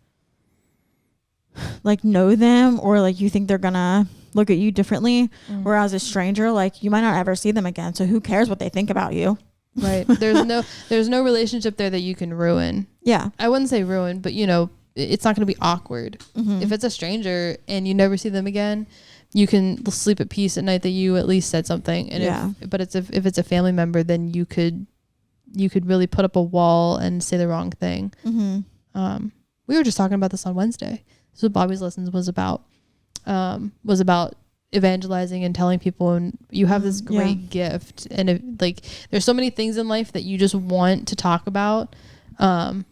Speaker 2: like know them, or like you think they're gonna look at you differently. Whereas a stranger, like you might not ever see them again, so who cares what they think about you?
Speaker 1: Right. There's no relationship there that you can ruin.
Speaker 2: Yeah.
Speaker 1: I wouldn't say ruin, but it's not going to be awkward.
Speaker 2: Mm-hmm.
Speaker 1: If it's a stranger and you never see them again, you can sleep at peace at night that you at least said something. And if it's a family member, then you could really put up a wall and say the wrong thing.
Speaker 2: Mm-hmm.
Speaker 1: We were just talking about this on Wednesday. This is what Bobby's lessons was about evangelizing and telling people, and you have this great gift, and there's so many things in life that you just want to talk about. I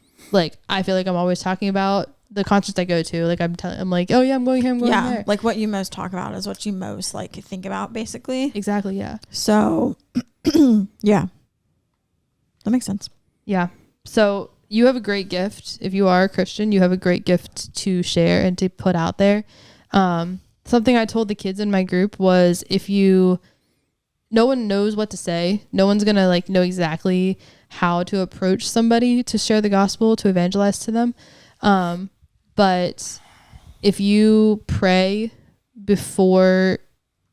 Speaker 1: feel like I'm always talking about the concerts I go to. Like I'm like, oh yeah, I'm going here, I'm going there.
Speaker 2: Like what you most talk about is what you most think about, basically.
Speaker 1: Exactly. Yeah.
Speaker 2: So yeah, that makes sense.
Speaker 1: Yeah. So you have a great gift. If you are a Christian, you have a great gift to share and to put out there. Something I told the kids in my group was, no one knows what to say. No one's going to know exactly how to approach somebody to share the gospel, to evangelize to them. But if you pray before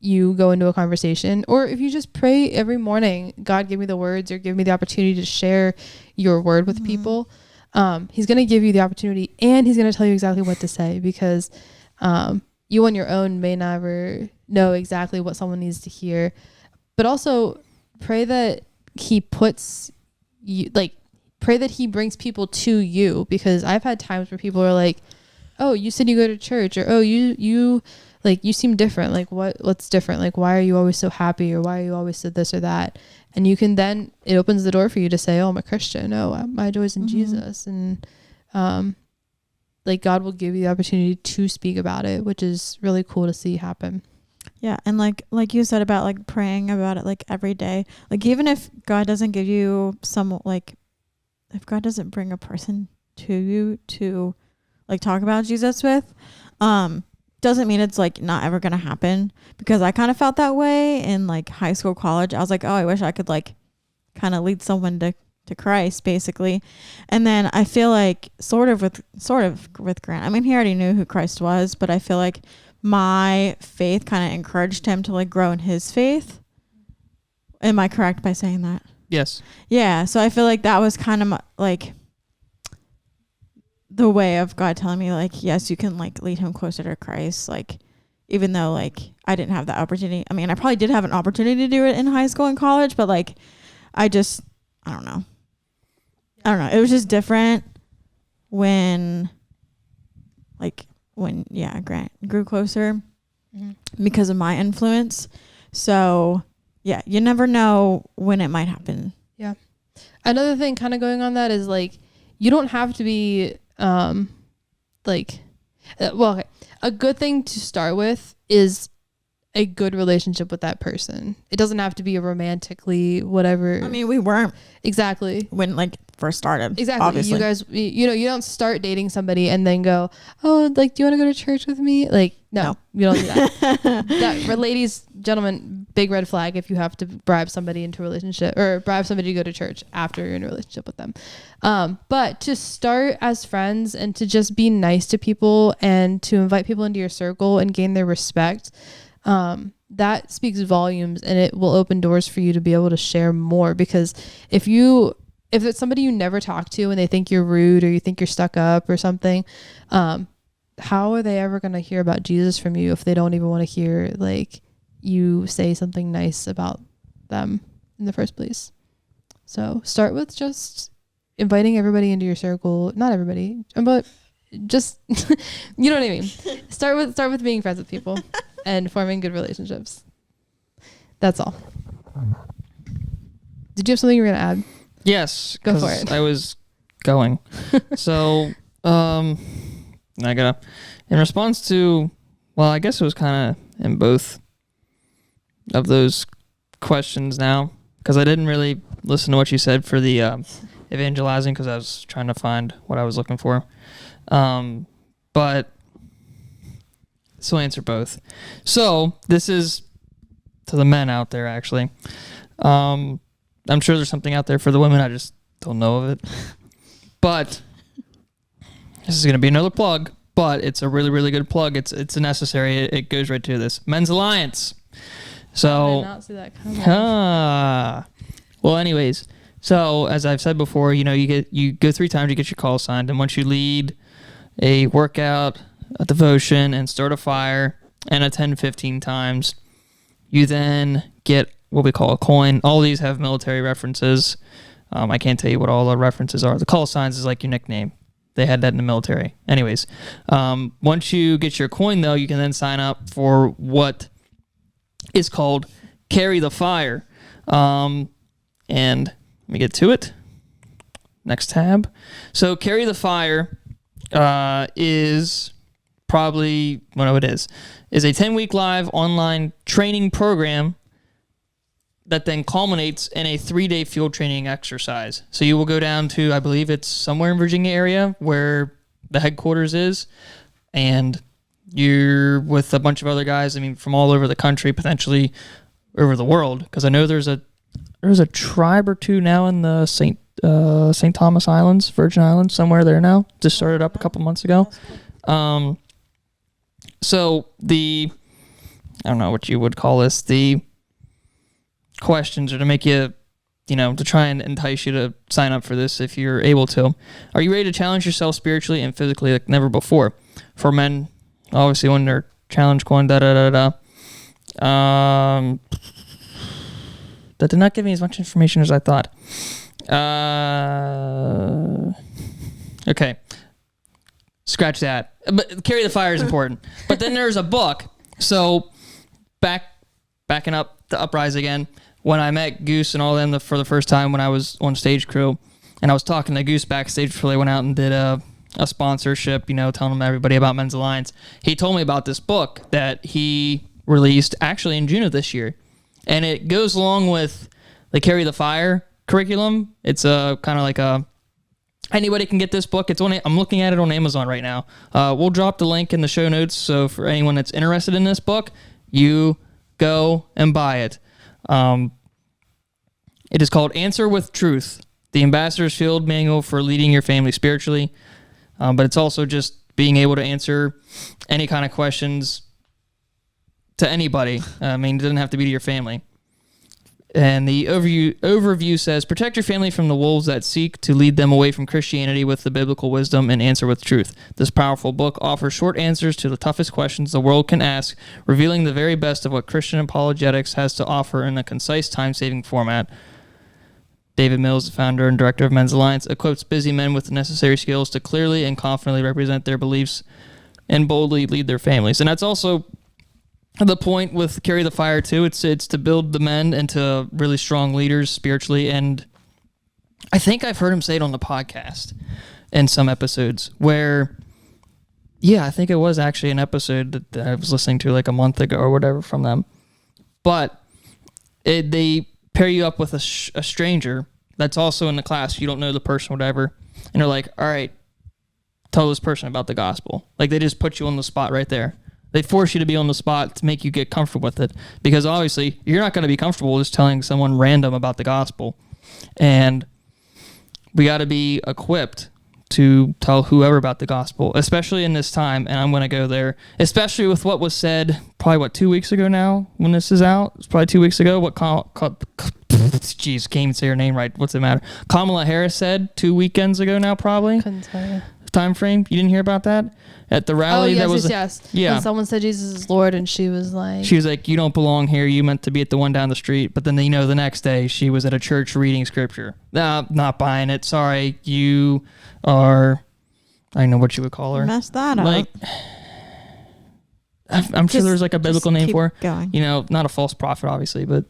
Speaker 1: you go into a conversation, or if you just pray every morning, God, give me the words, or give me the opportunity to share your word with people. He's going to give you the opportunity, and he's going to tell you exactly what to say, because, you on your own may never know exactly what someone needs to hear. But also pray that he puts you, pray that he brings people to you, because I've had times where people are like, oh, you said you go to church, or oh, you seem different. What's different? Why are you always so happy, or why are you always so this or that? And you can then, it opens the door for you to say, oh, I'm a Christian. Oh, my joy is in Jesus. And God will give you the opportunity to speak about it, which is really cool to see happen.
Speaker 2: Yeah. And like you said about praying about it every day, even if God doesn't give you if God doesn't bring a person to you to talk about Jesus with, doesn't mean it's not ever going to happen, because I kind of felt that way in high school, college. I was like, oh, I wish I could kind of lead someone to Christ, basically. And then I feel sort of with Grant, I mean, he already knew who Christ was, but I feel my faith kind of encouraged him to grow in his faith. Am I correct by saying that?
Speaker 3: Yes.
Speaker 2: Yeah. So I feel that was kind of the way of God telling me yes, you can lead him closer to Christ. Even though I didn't have the opportunity. I mean, I probably did have an opportunity to do it in high school and college, but I don't know. It was just different when Grant grew closer because of my influence. So yeah, you never know when it might happen.
Speaker 1: Yeah. Another thing kind of going on that is you don't have to be okay. A good thing to start with is a good relationship with that person. It doesn't have to be a romantically whatever.
Speaker 2: I mean, we weren't
Speaker 1: exactly
Speaker 2: when first started.
Speaker 1: Exactly.
Speaker 2: Obviously.
Speaker 1: You guys, you don't start dating somebody and then go, oh, do you want to go to church with me? No, you don't do that. For ladies, gentlemen, big red flag if you have to bribe somebody into a relationship, or bribe somebody to go to church after you're in a relationship with them. But to start as friends and to just be nice to people and to invite people into your circle and gain their respect, that speaks volumes, and it will open doors for you to be able to share more. Because if it's somebody you never talk to and they think you're rude, or you think you're stuck up or something, how are they ever going to hear about Jesus from you if they don't even want to hear you say something nice about them in the first place? So start with just inviting everybody into your circle. Not everybody, but just you know what I mean. Start with being friends with people and forming good relationships. That's all. Did you have something you were gonna add?
Speaker 3: Yes,
Speaker 1: go for it.
Speaker 3: I was going. So I gotta, in response to, well, I guess it was kind of in both of those questions now, because I didn't really listen to what you said for the evangelizing, because I was trying to find what I was looking for. But so I'll answer both. So this is to the men out there, actually. I'm sure there's something out there for the women. I just don't know of it. But this is going to be another plug, but it's a really, really good plug. It's a necessary. It goes right to this. Men's Alliance. So,
Speaker 1: I did not see that coming.
Speaker 3: well, anyways, So as I've said before, you go 3 times, you get your call signed, and once you lead a workout, a devotion, and start a fire, and attend 15 times, you then get what we call a coin. All these have military references. I can't tell you what all the references are. The call signs is like your nickname. They had that in the military. Anyways, once you get your coin, though, you can then sign up for what is called Carry the Fire. And let me get to it. Next tab. So Carry the Fire is probably, well, no, it is a 10-week live online training program that then culminates in a 3-day field training exercise. So you will go down to, I believe it's somewhere in Virginia area where the headquarters is, and you're with a bunch of other guys, from all over the country, potentially over the world, because I know there's a tribe or two now in the St. Thomas Islands, Virgin Islands, somewhere there now. Just started up a couple months ago. So I don't know what you would call this, the questions are to make you, to try and entice you to sign up for this if you're able to. Are you ready to challenge yourself spiritually and physically like never before? For men, obviously, when they're challenge coin, that did not give me as much information as I thought. Okay. Scratch that. But Carry the Fire is important. But then there's a book. So backing up the Uprise again, when I met Goose and all them for the first time when I was on stage crew, and I was talking to Goose backstage before they went out and did a sponsorship, telling everybody about Men's Alliance. He told me about this book that he released actually in June of this year. And it goes along with the Carry the Fire curriculum. It's a kind of like anybody can get this book. I'm looking at it on Amazon right now. We'll drop the link in the show notes. So for anyone that's interested in this book, you go and buy it. It is called Answer with Truth, the Ambassador's Field Manual for Leading Your Family Spiritually. But it's also just being able to answer any kind of questions to anybody. It doesn't have to be to your family. And the overview says, protect your family from the wolves that seek to lead them away from Christianity with the biblical wisdom and answer with truth. This powerful book offers short answers to the toughest questions the world can ask, revealing the very best of what Christian apologetics has to offer in a concise, time-saving format. David Mills, the founder and director of Men's Alliance, equips busy men with the necessary skills to clearly and confidently represent their beliefs and boldly lead their families. And that's also the point with Carry the Fire too. It's to build the men into really strong leaders spiritually. And I think I've heard him say it on the podcast in some episodes where, I think it was actually an episode that I was listening to like a month ago or whatever from them. But they pair you up with a stranger that's also in the class. You don't know the person, whatever. And they're like, all right, tell this person about the gospel. Like they just put you on the spot right there. They force you to be on the spot to make you get comfortable with it, because obviously you're not going to be comfortable just telling someone random about the gospel. And we got to be equipped to tell whoever about the gospel, especially in this time. And I'm going to go there, especially with what was said probably 2 weeks ago now when this is out. It's probably 2 weeks ago. Jeez, can't even say her name right. What's the matter? Kamala Harris said 2 weekends ago now, probably.
Speaker 1: Couldn't tell you.
Speaker 3: Time frame. You didn't hear about that? At the rally,
Speaker 1: yes.
Speaker 3: Yeah.
Speaker 1: When someone said Jesus is Lord, and she was like,
Speaker 3: you don't belong here. You meant to be at the one down the street. But then, the next day she was at a church reading scripture. Nah, not buying it. Sorry. You are, I know what you would call her.
Speaker 2: Messed that up.
Speaker 3: I'm sure there's a biblical name for her.
Speaker 2: Going.
Speaker 3: Not a false prophet, obviously, but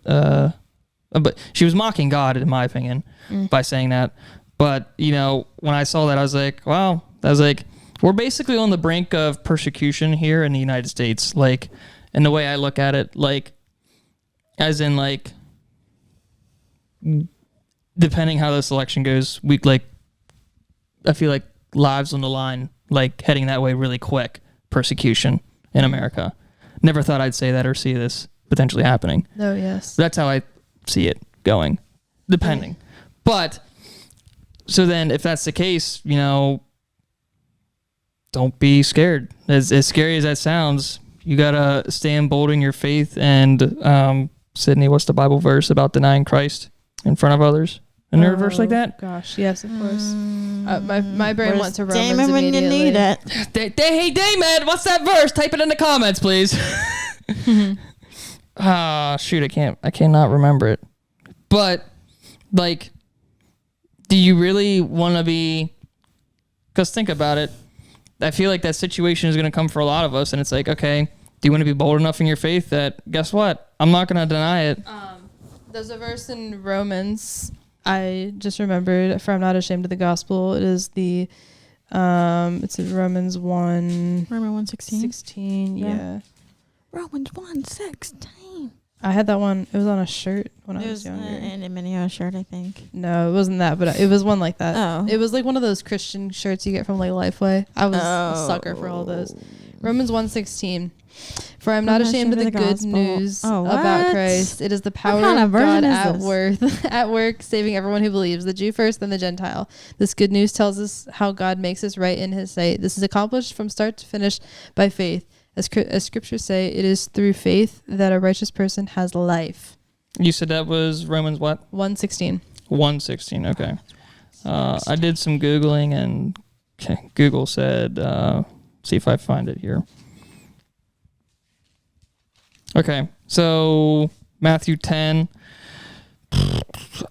Speaker 3: she was mocking God, in my opinion, by saying that. But, when I saw that, I was like, wow. We're basically on the brink of persecution here in the United States. And the way I look at it, as in, depending how this election goes, I feel like lives on the line, heading that way really quick. Persecution in America. Never thought I'd say that or see this potentially happening.
Speaker 1: oh, yes.
Speaker 3: That's how I see it going, depending. But, so then if that's the case, don't be scared. As scary as that sounds, you gotta stand bold in your faith. And Sydney, what's the Bible verse about denying Christ in front of others? A nerd verse like that?
Speaker 1: Gosh, yes, of course. My brain
Speaker 2: Where's
Speaker 1: went to Romans
Speaker 2: Damon when you
Speaker 1: immediately.
Speaker 2: need it.
Speaker 3: Hey, Damon, what's that verse? Type it in the comments, please. Shoot, I cannot remember it. But, like, do you really want to be, because think about it. I feel like that situation is going to come for a lot of us, and it's like, okay, do you want to be bold enough in your faith that, guess what? I'm not going to deny it.
Speaker 1: There's a verse in Romans, I just remembered, for I'm not ashamed of the gospel. It is the, it's in Romans 1.
Speaker 2: Romans 1:16.
Speaker 1: 16, yeah.
Speaker 2: Romans 1:16.
Speaker 1: I had that one. It was on a shirt when I
Speaker 2: It
Speaker 1: was
Speaker 2: was
Speaker 1: younger.
Speaker 2: an Minio shirt, I think.
Speaker 1: No, it wasn't that, but it was one like that.
Speaker 2: Oh.
Speaker 1: It was like one of those Christian shirts you get from like Lifeway. I was a sucker for all those. Romans 1:16. For I'm not ashamed of the good
Speaker 2: gospel.
Speaker 1: news
Speaker 2: Oh,
Speaker 1: about
Speaker 2: what?
Speaker 1: Christ. It is the power
Speaker 2: kind
Speaker 1: of
Speaker 2: of version
Speaker 1: God
Speaker 2: is this?
Speaker 1: at work, saving everyone who believes, the Jew first, then the Gentile. This good news tells us how God makes us right in his sight. This is accomplished from start to finish by faith. As scriptures say, it is through faith that a righteous person has life.
Speaker 3: You said that was Romans what?
Speaker 1: 1:16.
Speaker 3: 1:16, okay. I did some Googling, and Google said, see if I find it here. Okay, so Matthew 10,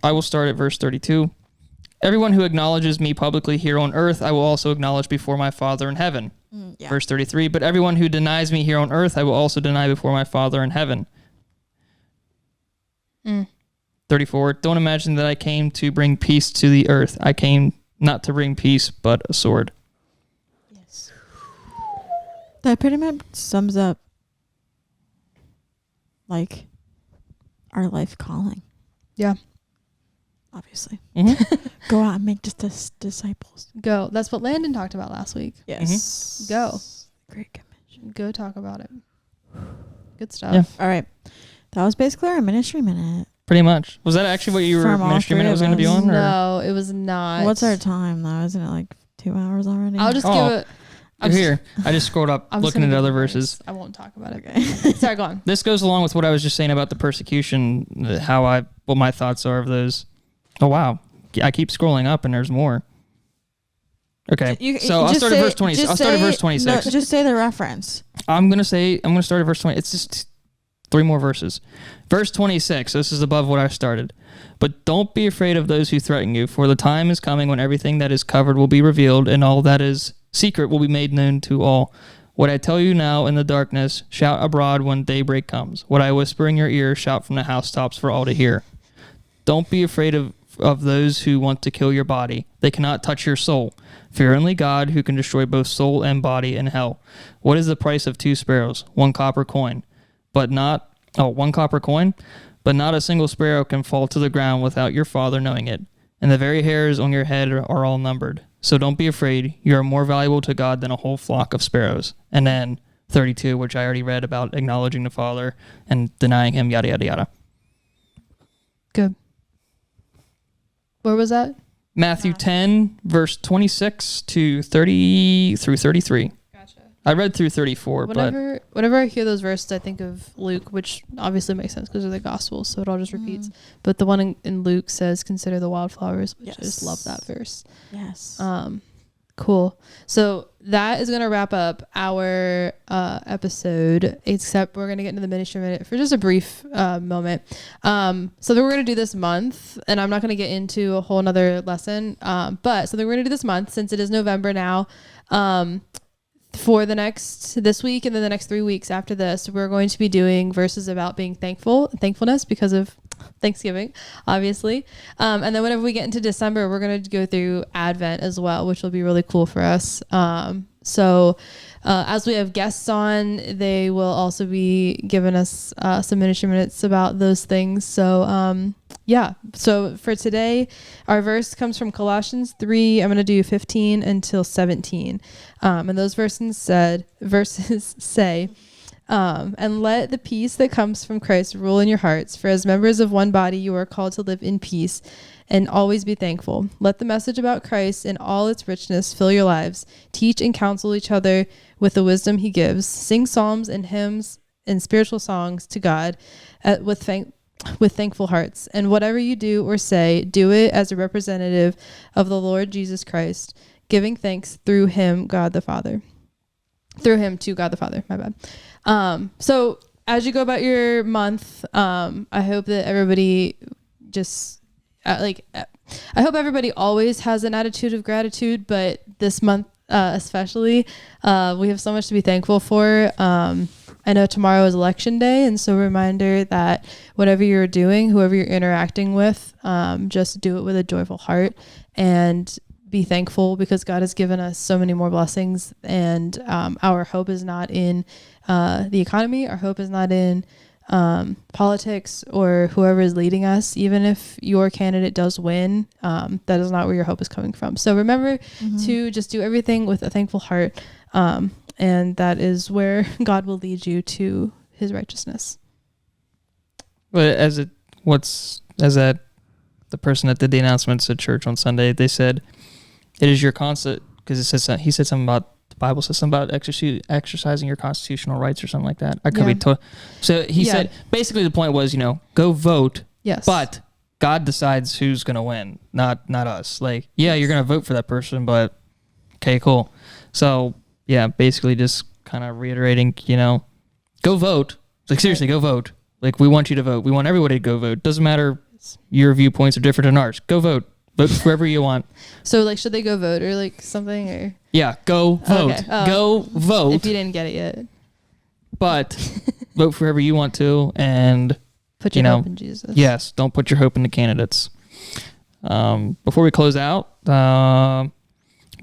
Speaker 3: I will start at verse 32. Everyone who acknowledges me publicly here on earth, I will also acknowledge before my Father in heaven.
Speaker 2: Yeah.
Speaker 3: Verse 33, but everyone who denies me here on earth, I will also deny before my Father in heaven. 34, don't imagine that I came to bring peace to the earth. I came not to bring peace, but a sword.
Speaker 2: Yes. That pretty much sums up like our life calling.
Speaker 1: Yeah.
Speaker 2: Obviously.
Speaker 3: Mm-hmm.
Speaker 2: Go out and make disciples.
Speaker 1: Go. That's what Landon talked about last week.
Speaker 2: Yes.
Speaker 1: Go.
Speaker 2: Great commission.
Speaker 1: Go talk about it. Good stuff.
Speaker 3: Yeah.
Speaker 2: All right. That was basically our ministry minute.
Speaker 3: Pretty much. Was that actually what you were
Speaker 2: From all
Speaker 3: ministry
Speaker 2: three
Speaker 3: minute
Speaker 2: of
Speaker 3: was going to be
Speaker 2: us.
Speaker 3: on? Or?
Speaker 1: No, it was not.
Speaker 2: What's our time though? Isn't it like 2 hours already?
Speaker 1: I'll just
Speaker 3: Oh.
Speaker 1: give it.
Speaker 3: You're here. I just scrolled up
Speaker 1: I'm just
Speaker 3: looking
Speaker 1: gonna
Speaker 3: at
Speaker 1: give
Speaker 3: other
Speaker 1: a verse.
Speaker 3: verses.
Speaker 1: I won't talk about it.
Speaker 2: Okay.
Speaker 1: Sorry, go on.
Speaker 3: This goes along with what I was just saying about the persecution, what my thoughts are of those. Oh, wow. I keep scrolling up and there's more. Okay. So I'll start at verse 20. I'll start at verse 26.
Speaker 2: No, just say the reference.
Speaker 3: I'm going to start at verse 20. It's just 3 more verses. Verse 26. This is above what I started. But don't be afraid of those who threaten you, for the time is coming when everything that is covered will be revealed, and all that is secret will be made known to all. What I tell you now in the darkness, shout abroad when daybreak comes. What I whisper in your ear, shout from the housetops for all to hear. Don't be afraid of those who want to kill your body. They cannot touch your soul. Fear only God, who can destroy both soul and body in hell. What is the price of 2 sparrows? 1 copper coin. But not a single sparrow can fall to the ground without your Father knowing it. And the very hairs on your head are all numbered. So don't be afraid. You are more valuable to God than a whole flock of sparrows. And then 32, which I already read about acknowledging the Father and denying him, yada, yada, yada.
Speaker 1: Good. Where was that?
Speaker 3: Matthew 10, verse 26 to 30 through 33.
Speaker 1: Gotcha.
Speaker 3: I read through 34, but
Speaker 1: Whenever I hear those verses, I think of Luke, which obviously makes sense because they're the Gospels, so it all just repeats. But the one in Luke says, "Consider the wildflowers," which I just love that verse.
Speaker 2: Yes.
Speaker 1: Cool. So that is going to wrap up our episode, except we're going to get into the ministry minute for just a brief moment. So that we're going to do this month, and I'm not going to get into a whole nother lesson, but something we're going to do this month, since it is November now, for this week and then the next 3 weeks after this, we're going to be doing verses about being thankfulness because of Thanksgiving, obviously. And then whenever we get into December, we're going to go through Advent as well, which will be really cool for us. So as we have guests on, they will also be giving us some ministry minutes about those things. So yeah. So for today, our verse comes from Colossians 3. I'm going to do 15 until 17. And those verses say, and let the peace that comes from Christ rule in your hearts. For as members of one body, you are called to live in peace and always be thankful. Let the message about Christ in all its richness fill your lives. Teach and counsel each other with the wisdom he gives. Sing psalms and hymns and spiritual songs to God with with thankful hearts. And whatever you do or say, do it as a representative of the Lord Jesus Christ, giving thanks through him, God the Father. Through him to God the Father, my bad. So as you go about your month, I hope that everybody just I hope everybody always has an attitude of gratitude, but this month especially, we have so much to be thankful for. I know tomorrow is election day, and so a reminder that whatever you're doing, whoever you're interacting with, just do it with a joyful heart and be thankful, because God has given us so many more blessings, and our hope is not in the economy. Our hope is not in politics or whoever is leading us. Even if your candidate does win, that is not where your hope is coming from. So remember to just do everything with a thankful heart, and that is where God will lead you to his righteousness.
Speaker 3: But the person that did the announcements at church on Sunday, they said it is your constant, because he said something about the Bible says something about exercising your constitutional rights or something like that. I could be so he said basically the point was, go vote.
Speaker 1: Yes.
Speaker 3: But God decides who's going to win, not us. Like, yeah, you're going to vote for that person, but okay, cool. So, yeah, basically just kind of reiterating, go vote. Like, seriously, go vote. Like, we want you to vote. We want everybody to go vote. Doesn't matter your viewpoints are different than ours. Go vote. Vote whoever you want.
Speaker 1: So, should they go vote or something? Or
Speaker 3: yeah, go vote.
Speaker 1: Okay. Oh,
Speaker 3: go vote.
Speaker 1: If you didn't get it yet.
Speaker 3: But vote for whoever you want to, and
Speaker 1: put your hope in Jesus.
Speaker 3: Yes, don't put your hope in the candidates. Before we close out, I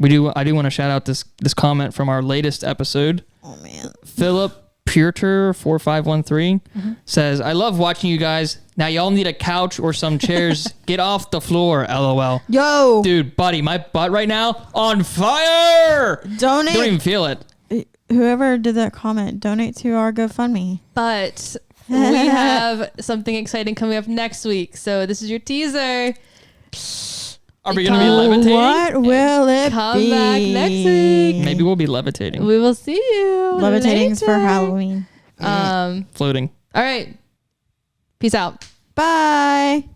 Speaker 3: do want to shout out this comment from our latest episode.
Speaker 2: Oh man,
Speaker 3: Philip Purter 4513 says, "I love watching you guys. Now y'all need a couch or some chairs. Get off the floor, LOL."
Speaker 2: Yo,
Speaker 3: dude, buddy, my butt right now on fire.
Speaker 2: Donate.
Speaker 3: Don't even feel it.
Speaker 2: Whoever did that comment, donate to our GoFundMe.
Speaker 1: But we have something exciting coming up next week. So this is your teaser.
Speaker 3: Are we going to be levitating?
Speaker 2: What will it
Speaker 1: Come
Speaker 2: be?
Speaker 1: back next week.
Speaker 3: Maybe we'll be levitating.
Speaker 1: We will see you.
Speaker 2: Levitating's
Speaker 1: later.
Speaker 2: for Halloween.
Speaker 3: Floating.
Speaker 1: All right. Peace out.
Speaker 2: Bye.